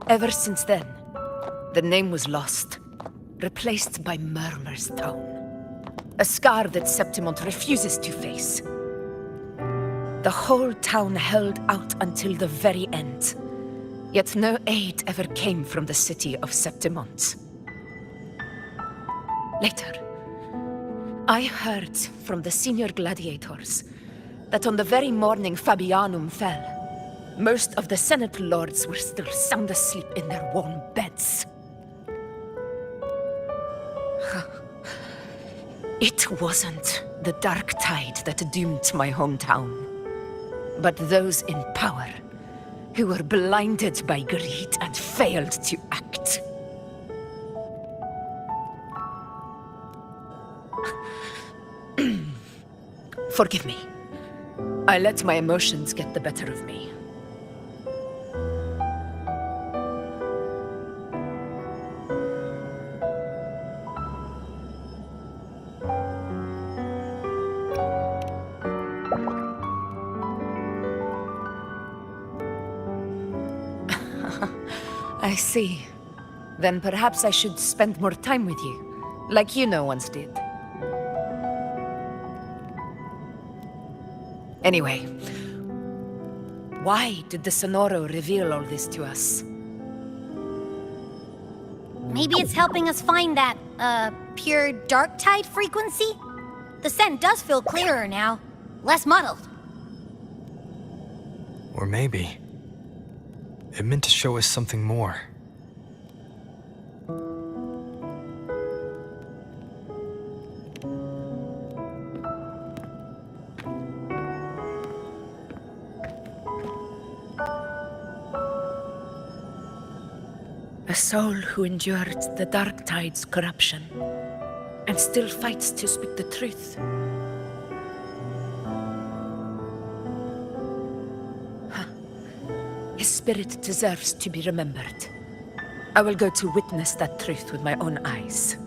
Ever since then, the name was lost, replaced by Murmurstown, a scar that Septimont refuses to face. The whole town held out until the very end, yet no aid ever came from the city of Septimont. Later, I heard from the senior gladiators that on the very morning Fabianum fell, most of the Senate lords were still sound asleep in their warm beds. It wasn't the Dark Tide that doomed my hometown, but those in power who were blinded by greed and failed to act. Forgive me. I let my emotions get the better of me. I see. Then perhaps I should spend more time with you, like you once did. Anyway, why did the Sonoro reveal all this to us? Maybe it's helping us find that, pure dark tide frequency? The scent does feel clearer now, less muddled. Or maybe it meant to show us something more. A soul who endured the Dark Tide's corruption and still fights to speak the truth. His spirit deserves to be remembered. I will go to witness that truth with my own eyes.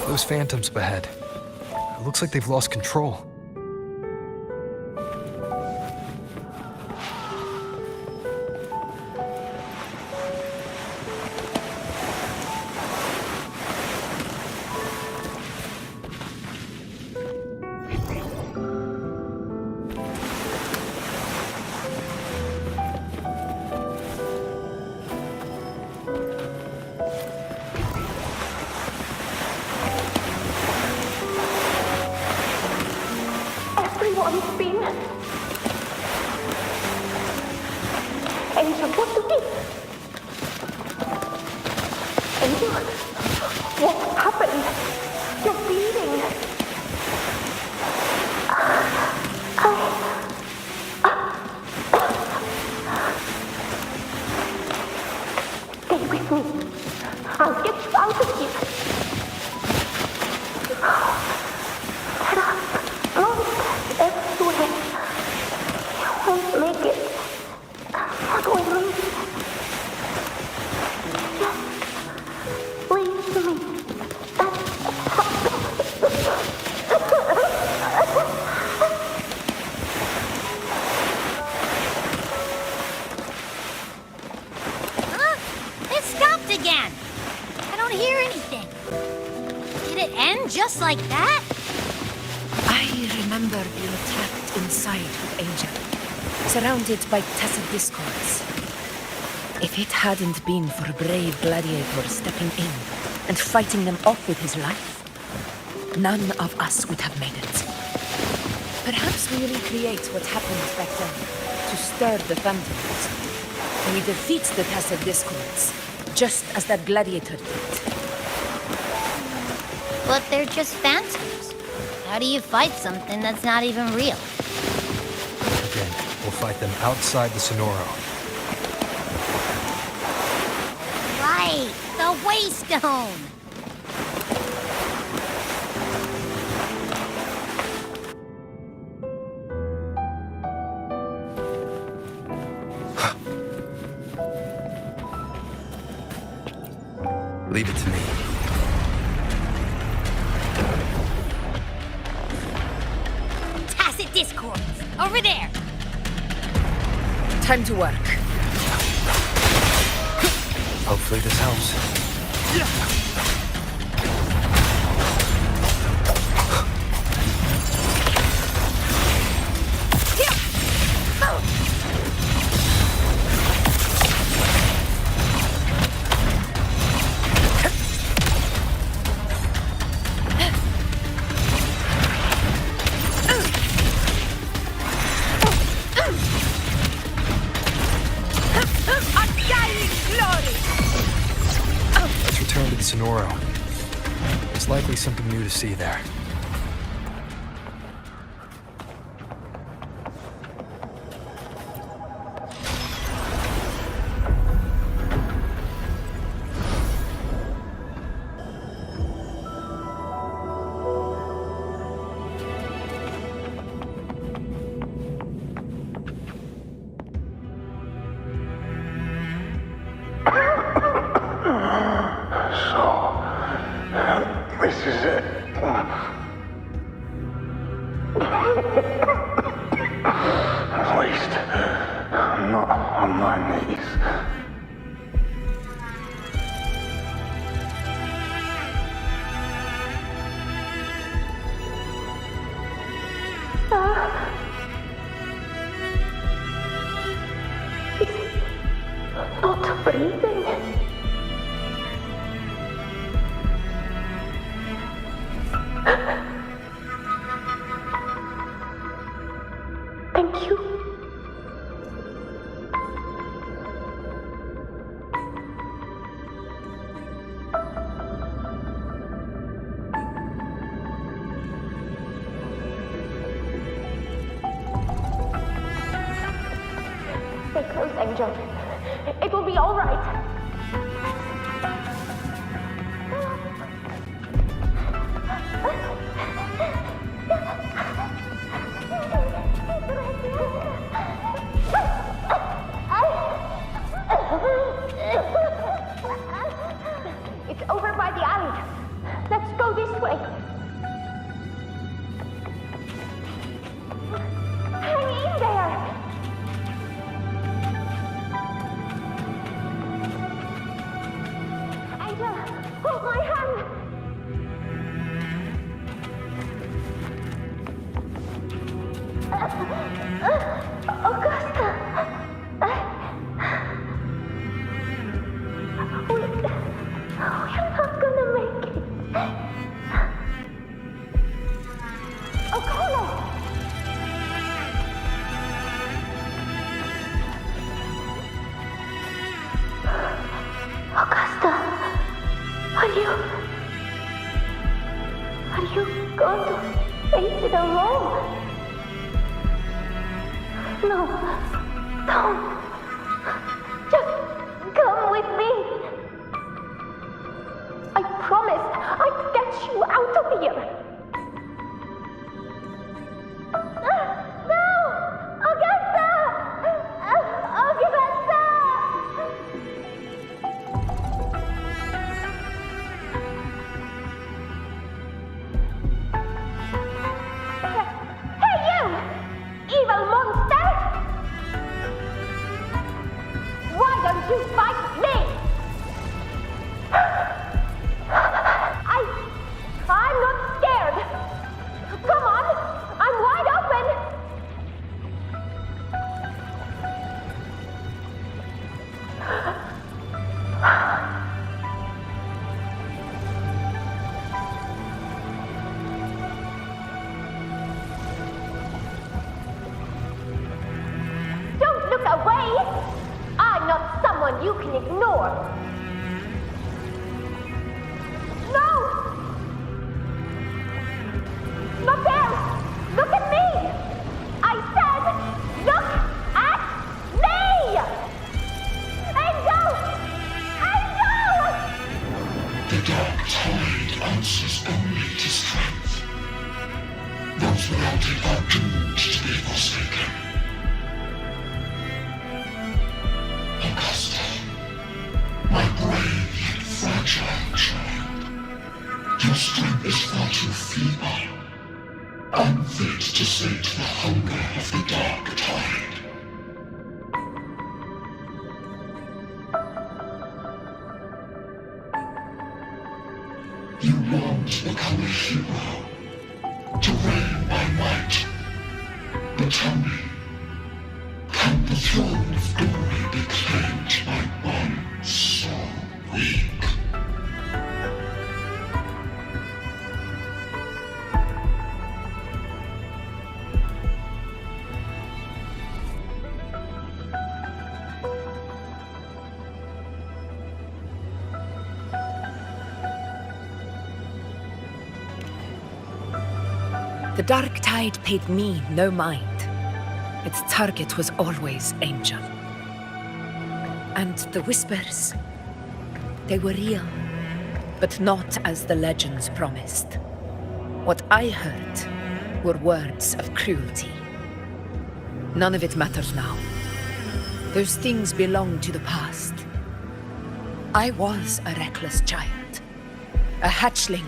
Those phantoms up ahead. It looks like they've lost control. Everyone's been... Angel, what do we... Angel, what happened? You're bleeding. Stay with me. I'll get you out of here. There are blood everywhere. You won't make it. What do I mean? Just leave me. Huh? It stopped again. I don't hear anything. Did it end just like that? I remember being trapped inside with Angel, surrounded by tacit discords. If it hadn't been for a brave gladiator stepping in and fighting them off with his life, none of us would have made it. Perhaps we recreate what happened back then to stir the phantoms. We defeat the tacit discords, just as that gladiator did. But they're just phantoms. How do you fight something that's not even real? Again, we'll fight them outside the Sonoro. Right, the Waystone! Leave it to me. Tacit discords! Over there! Time to work. Hopefully this helps. Let's return to the Sonoro. There's likely something new to see there. This is it. At least, I'm not on my knees. Not breathing. Thank you. Stay close, Angel. It will be all right. It's over by the alley. Let's go this way. Hang in there. Angel, hold my hand. Augusta. We're not gonna make it. O'Connell! Augusta, are you going to face it alone? No, don't. Just come with me. I promised I'd get you out of here. No! Augusta! Augusta! Hey you! Evil monster! Why don't you fight me? I'm not scared. Come on, I'm wide open. Don't look away. I'm not someone you can ignore. No! Not there! Look at me! I said, look at me! Angel! Angel! The dark tide answers only to strength. Those without it are doomed to be forsaken. Augusta, my brave yet fragile child, your strength is far too feeble, unfit to sate the hunger of the dark tide. You long to become a hero, to reign by might. But tell me, can the throne of glory be claimed by one so weak? The dark tide paid me no mind. Its target was always Angel. And the whispers, they were real, but not as the legends promised. What I heard were words of cruelty. None of it matters now. Those things belong to the past. I was a reckless child, a hatchling,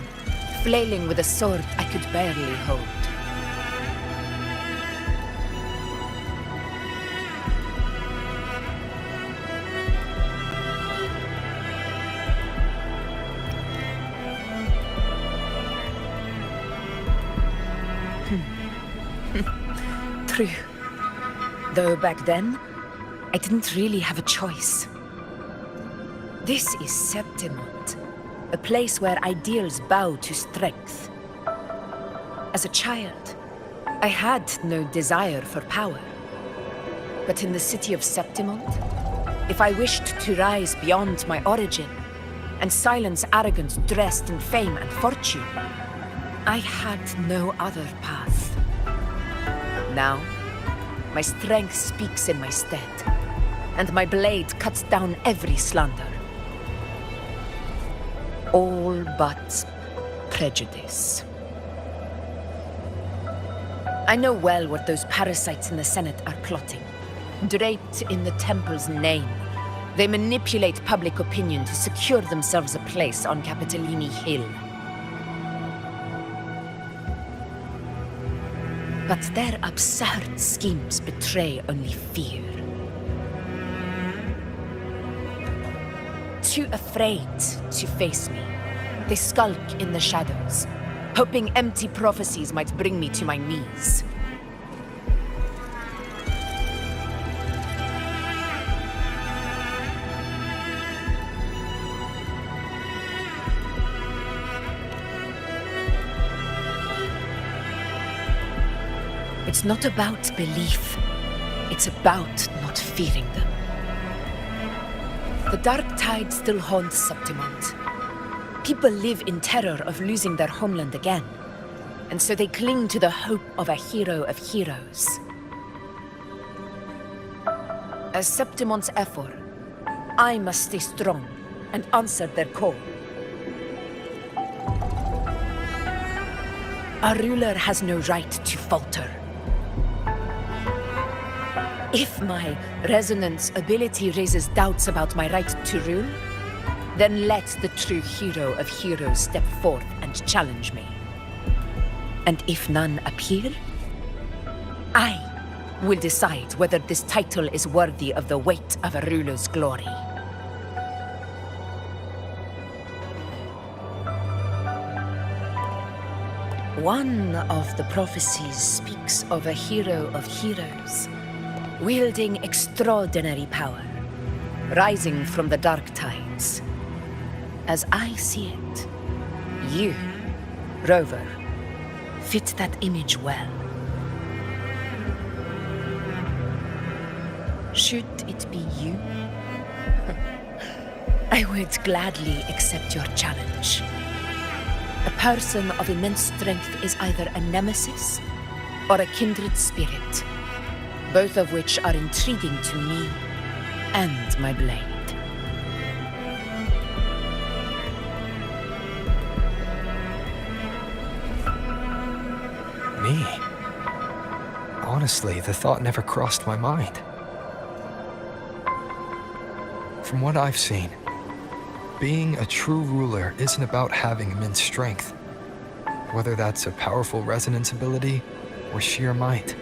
flailing with a sword I could barely hold. True. Though back then, I didn't really have a choice. This is Septimont, a place where ideals bow to strength. As a child, I had no desire for power. But in the city of Septimont, if I wished to rise beyond my origin and silence arrogance dressed in fame and fortune, I had no other path. Now, my strength speaks in my stead. and my blade cuts down every slander. All but prejudice. I know well what those parasites in the Senate are plotting. Draped in the temple's name, they manipulate public opinion to secure themselves a place on Capitolini Hill. But their absurd schemes betray only fear. Too afraid to face me, they skulk in the shadows, hoping empty prophecies might bring me to my knees. It's not about belief. It's about not fearing them. The dark tide still haunts Septimont. People live in terror of losing their homeland again, and so they cling to the hope of a hero of heroes. As Septimont's effort, I must stay strong and answer their call. Our ruler has no right to falter. If my resonance ability raises doubts about my right to rule, then let the true hero of heroes step forth and challenge me. And if none appear, I will decide whether this title is worthy of the weight of a ruler's glory. One of the prophecies speaks of a hero of heroes, wielding extraordinary power, rising from the dark tides. As I see it, you, Rover, fit that image well. Should it be you, I would gladly accept your challenge. A person of immense strength is either a nemesis or a kindred spirit, both of which are intriguing to me and my blade. Me? Honestly, the thought never crossed my mind. From what I've seen, being a true ruler isn't about having immense strength, whether that's a powerful resonance ability or sheer might.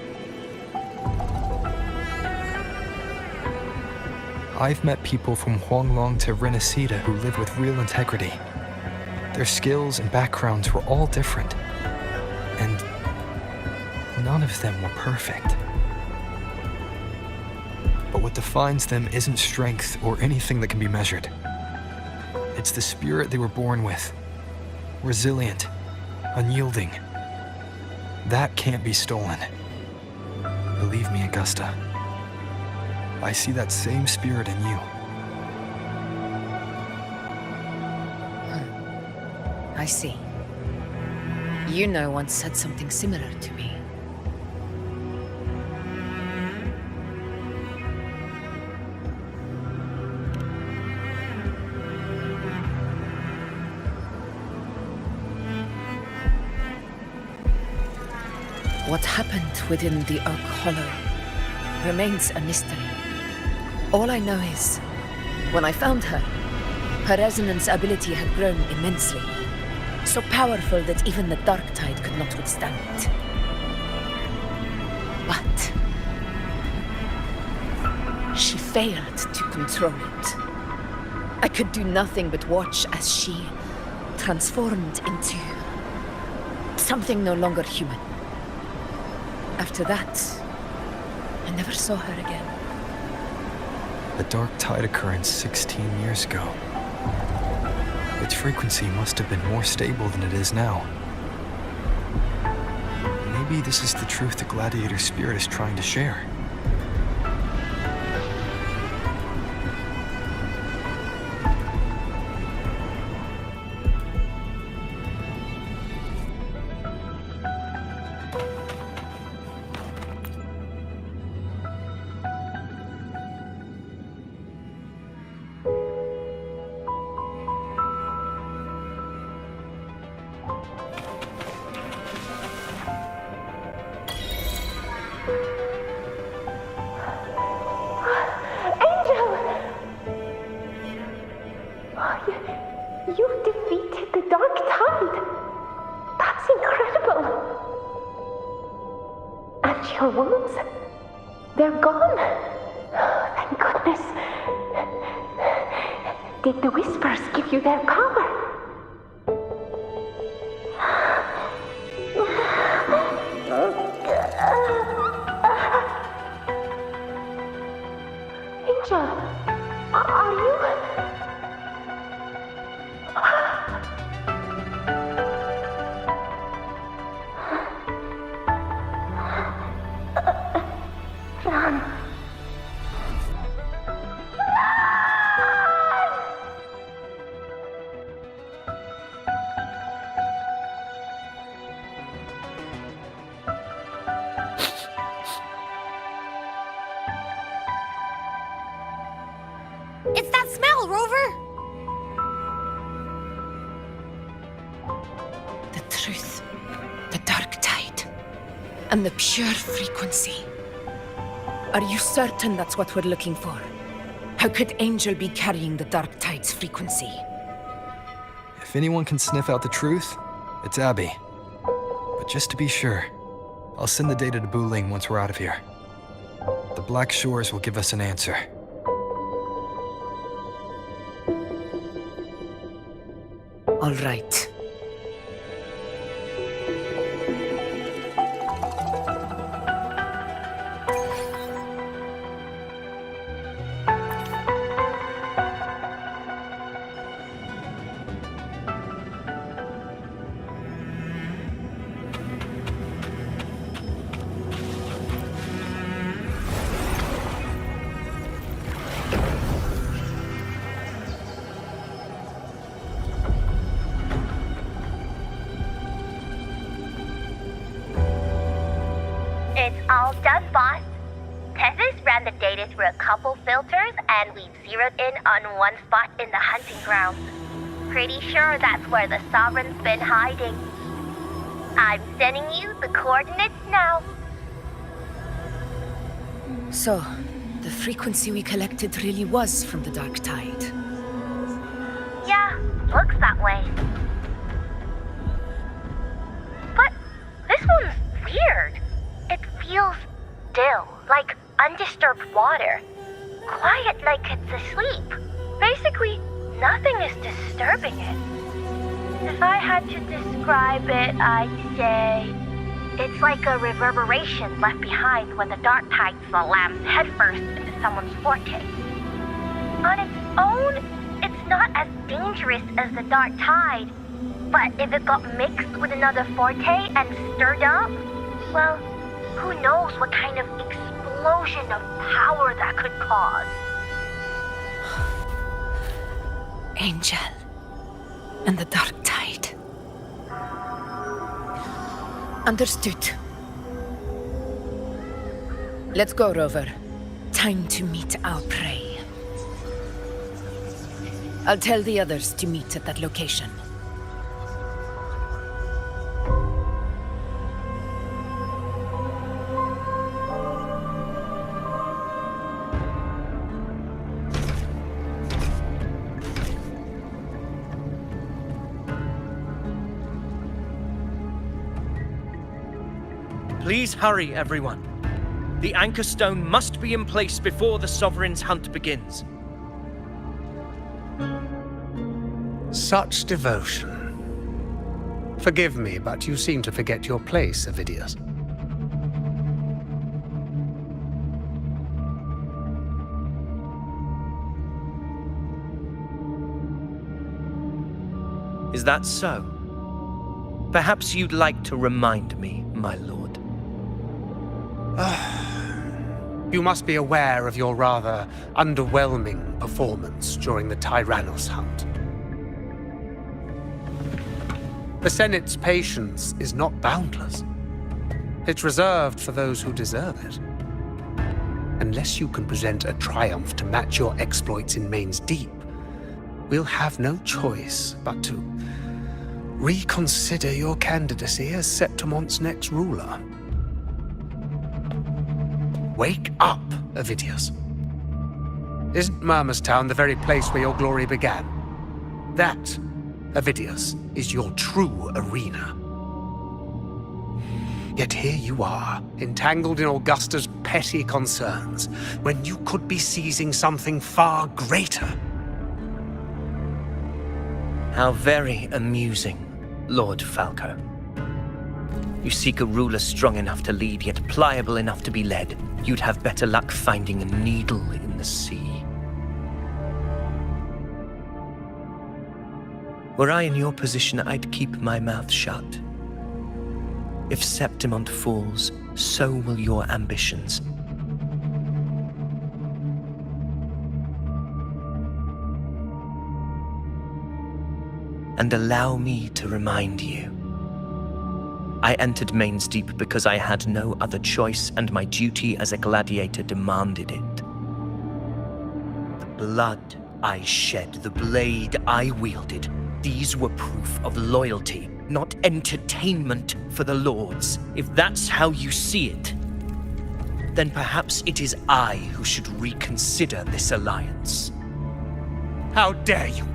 I've met people from Huanglong to Renacida who live with real integrity. Their skills and backgrounds were all different, and none of them were perfect. But what defines them isn't strength or anything that can be measured. It's the spirit they were born with. Resilient, unyielding. That can't be stolen. Believe me, Augusta. I see that same spirit in you. I see. Yuno once said something similar to me. What happened within the Oak Hollow remains a mystery. All I know is, when I found her, her resonance ability had grown immensely. So powerful that even the dark tide could not withstand it. But she failed to control it. I could do nothing but watch as she transformed into something no longer human. After that, I never saw her again. The dark tide occurrence 16 years ago. Its frequency must have been more stable than it is now. Maybe this is the truth the gladiator spirit is trying to share. your wounds? They're gone? Thank goodness. Did the whispers give you their power? Angel, are you? Run. It's that smell, Rover! The truth, the dark tide, and the pure frequency. Are you certain that's what we're looking for? How could Angel be carrying the dark tide's frequency? If anyone can sniff out the truth, it's Abby. But just to be sure, I'll send the data to Wuthering once we're out of here. The Black Shores will give us an answer. All right. It's all done, boss. Tethys ran the data through a couple filters, and we zeroed in on one spot in the hunting grounds. Pretty sure that's where the Sovereign's been hiding. I'm sending you the coordinates now. So, the frequency we collected really was from the dark tide. Yeah, looks that way. But this one's weird. It feels still, like undisturbed water. Quiet like it's asleep. Basically, nothing is disturbing it. If I had to describe it, I'd say it's like a reverberation left behind when the dark tide slams headfirst into someone's forte. On its own, it's not as dangerous as the dark tide, but if it got mixed with another forte and stirred up, well, who knows what kind of explosion of power that could cause. Angel and the dark tide. Understood. Let's go, Rover. Time to meet our prey. I'll tell the others to meet at that location. Please hurry, everyone. The anchor stone must be in place before the Sovereign's hunt begins. Such devotion. Forgive me, but you seem to forget your place, Avidius. Is that so? Perhaps you'd like to remind me, my lord. You must be aware of your rather underwhelming performance during the Tyrannos hunt. The Senate's patience is not boundless. It's reserved for those who deserve it. Unless you can present a triumph to match your exploits in Main's Deep, we'll have no choice but to reconsider your candidacy as Septimont's next ruler. Wake up, Avidius. Isn't Murmustown the very place where your glory began? That, Avidius, is your true arena. Yet here you are, entangled in Augusta's petty concerns, when you could be seizing something far greater. How very amusing, Lord Falco. You seek a ruler strong enough to lead, yet pliable enough to be led. You'd have better luck finding a needle in the sea. Were I in your position, I'd keep my mouth shut. If Septimont falls, so will your ambitions. And allow me to remind you. I entered Main's Deep because I had no other choice, and my duty as a gladiator demanded it. The blood I shed, the blade I wielded, these were proof of loyalty, not entertainment for the lords. If that's how you see it, then perhaps it is I who should reconsider this alliance. How dare you!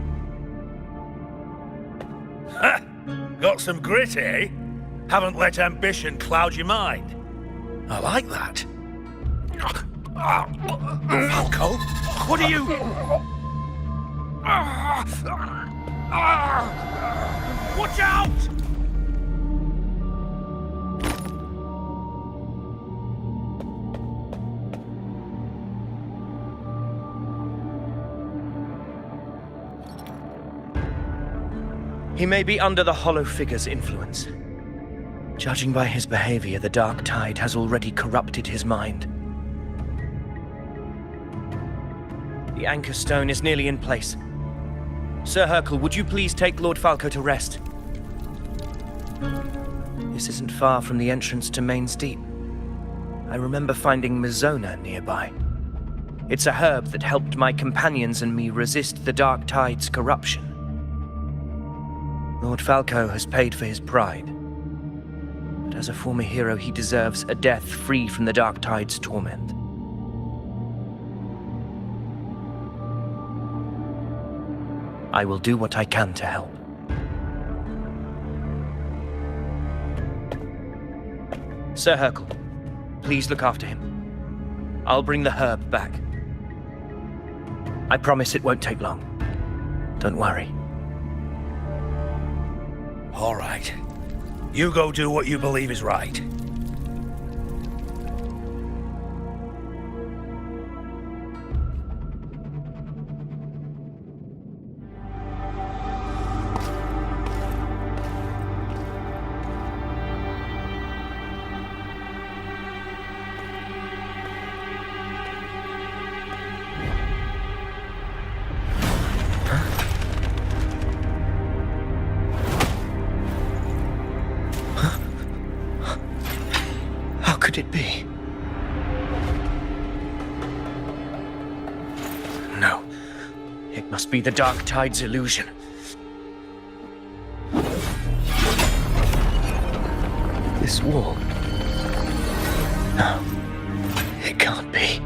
Ha! Got some grit, eh? Haven't let ambition cloud your mind. I like that. Falco, what are you... Watch out! He may be under the Hollow Figure's influence. Judging by his behavior, the Dark Tide has already corrupted his mind. The Anchor Stone is nearly in place. Sir Hercule, would you please take Lord Falco to rest? This isn't far from the entrance to Main's Deep. I remember finding Mizona nearby. It's a herb that helped my companions and me resist the Dark Tide's corruption. Lord Falco has paid for his pride. But as a former hero, he deserves a death free from the Dark Tide's torment. I will do what I can to help. Sir Hercule, please look after him. I'll bring the herb back. I promise it won't take long. Don't worry. All right. You go do what you believe is right. Could it be? No. It must be the Dark Tide's illusion. This wall. No. It can't be.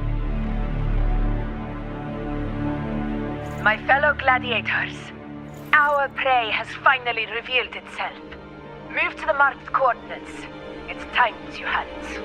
My fellow gladiators, our prey has finally revealed itself. Move to the marked coordinates. It's time you had it.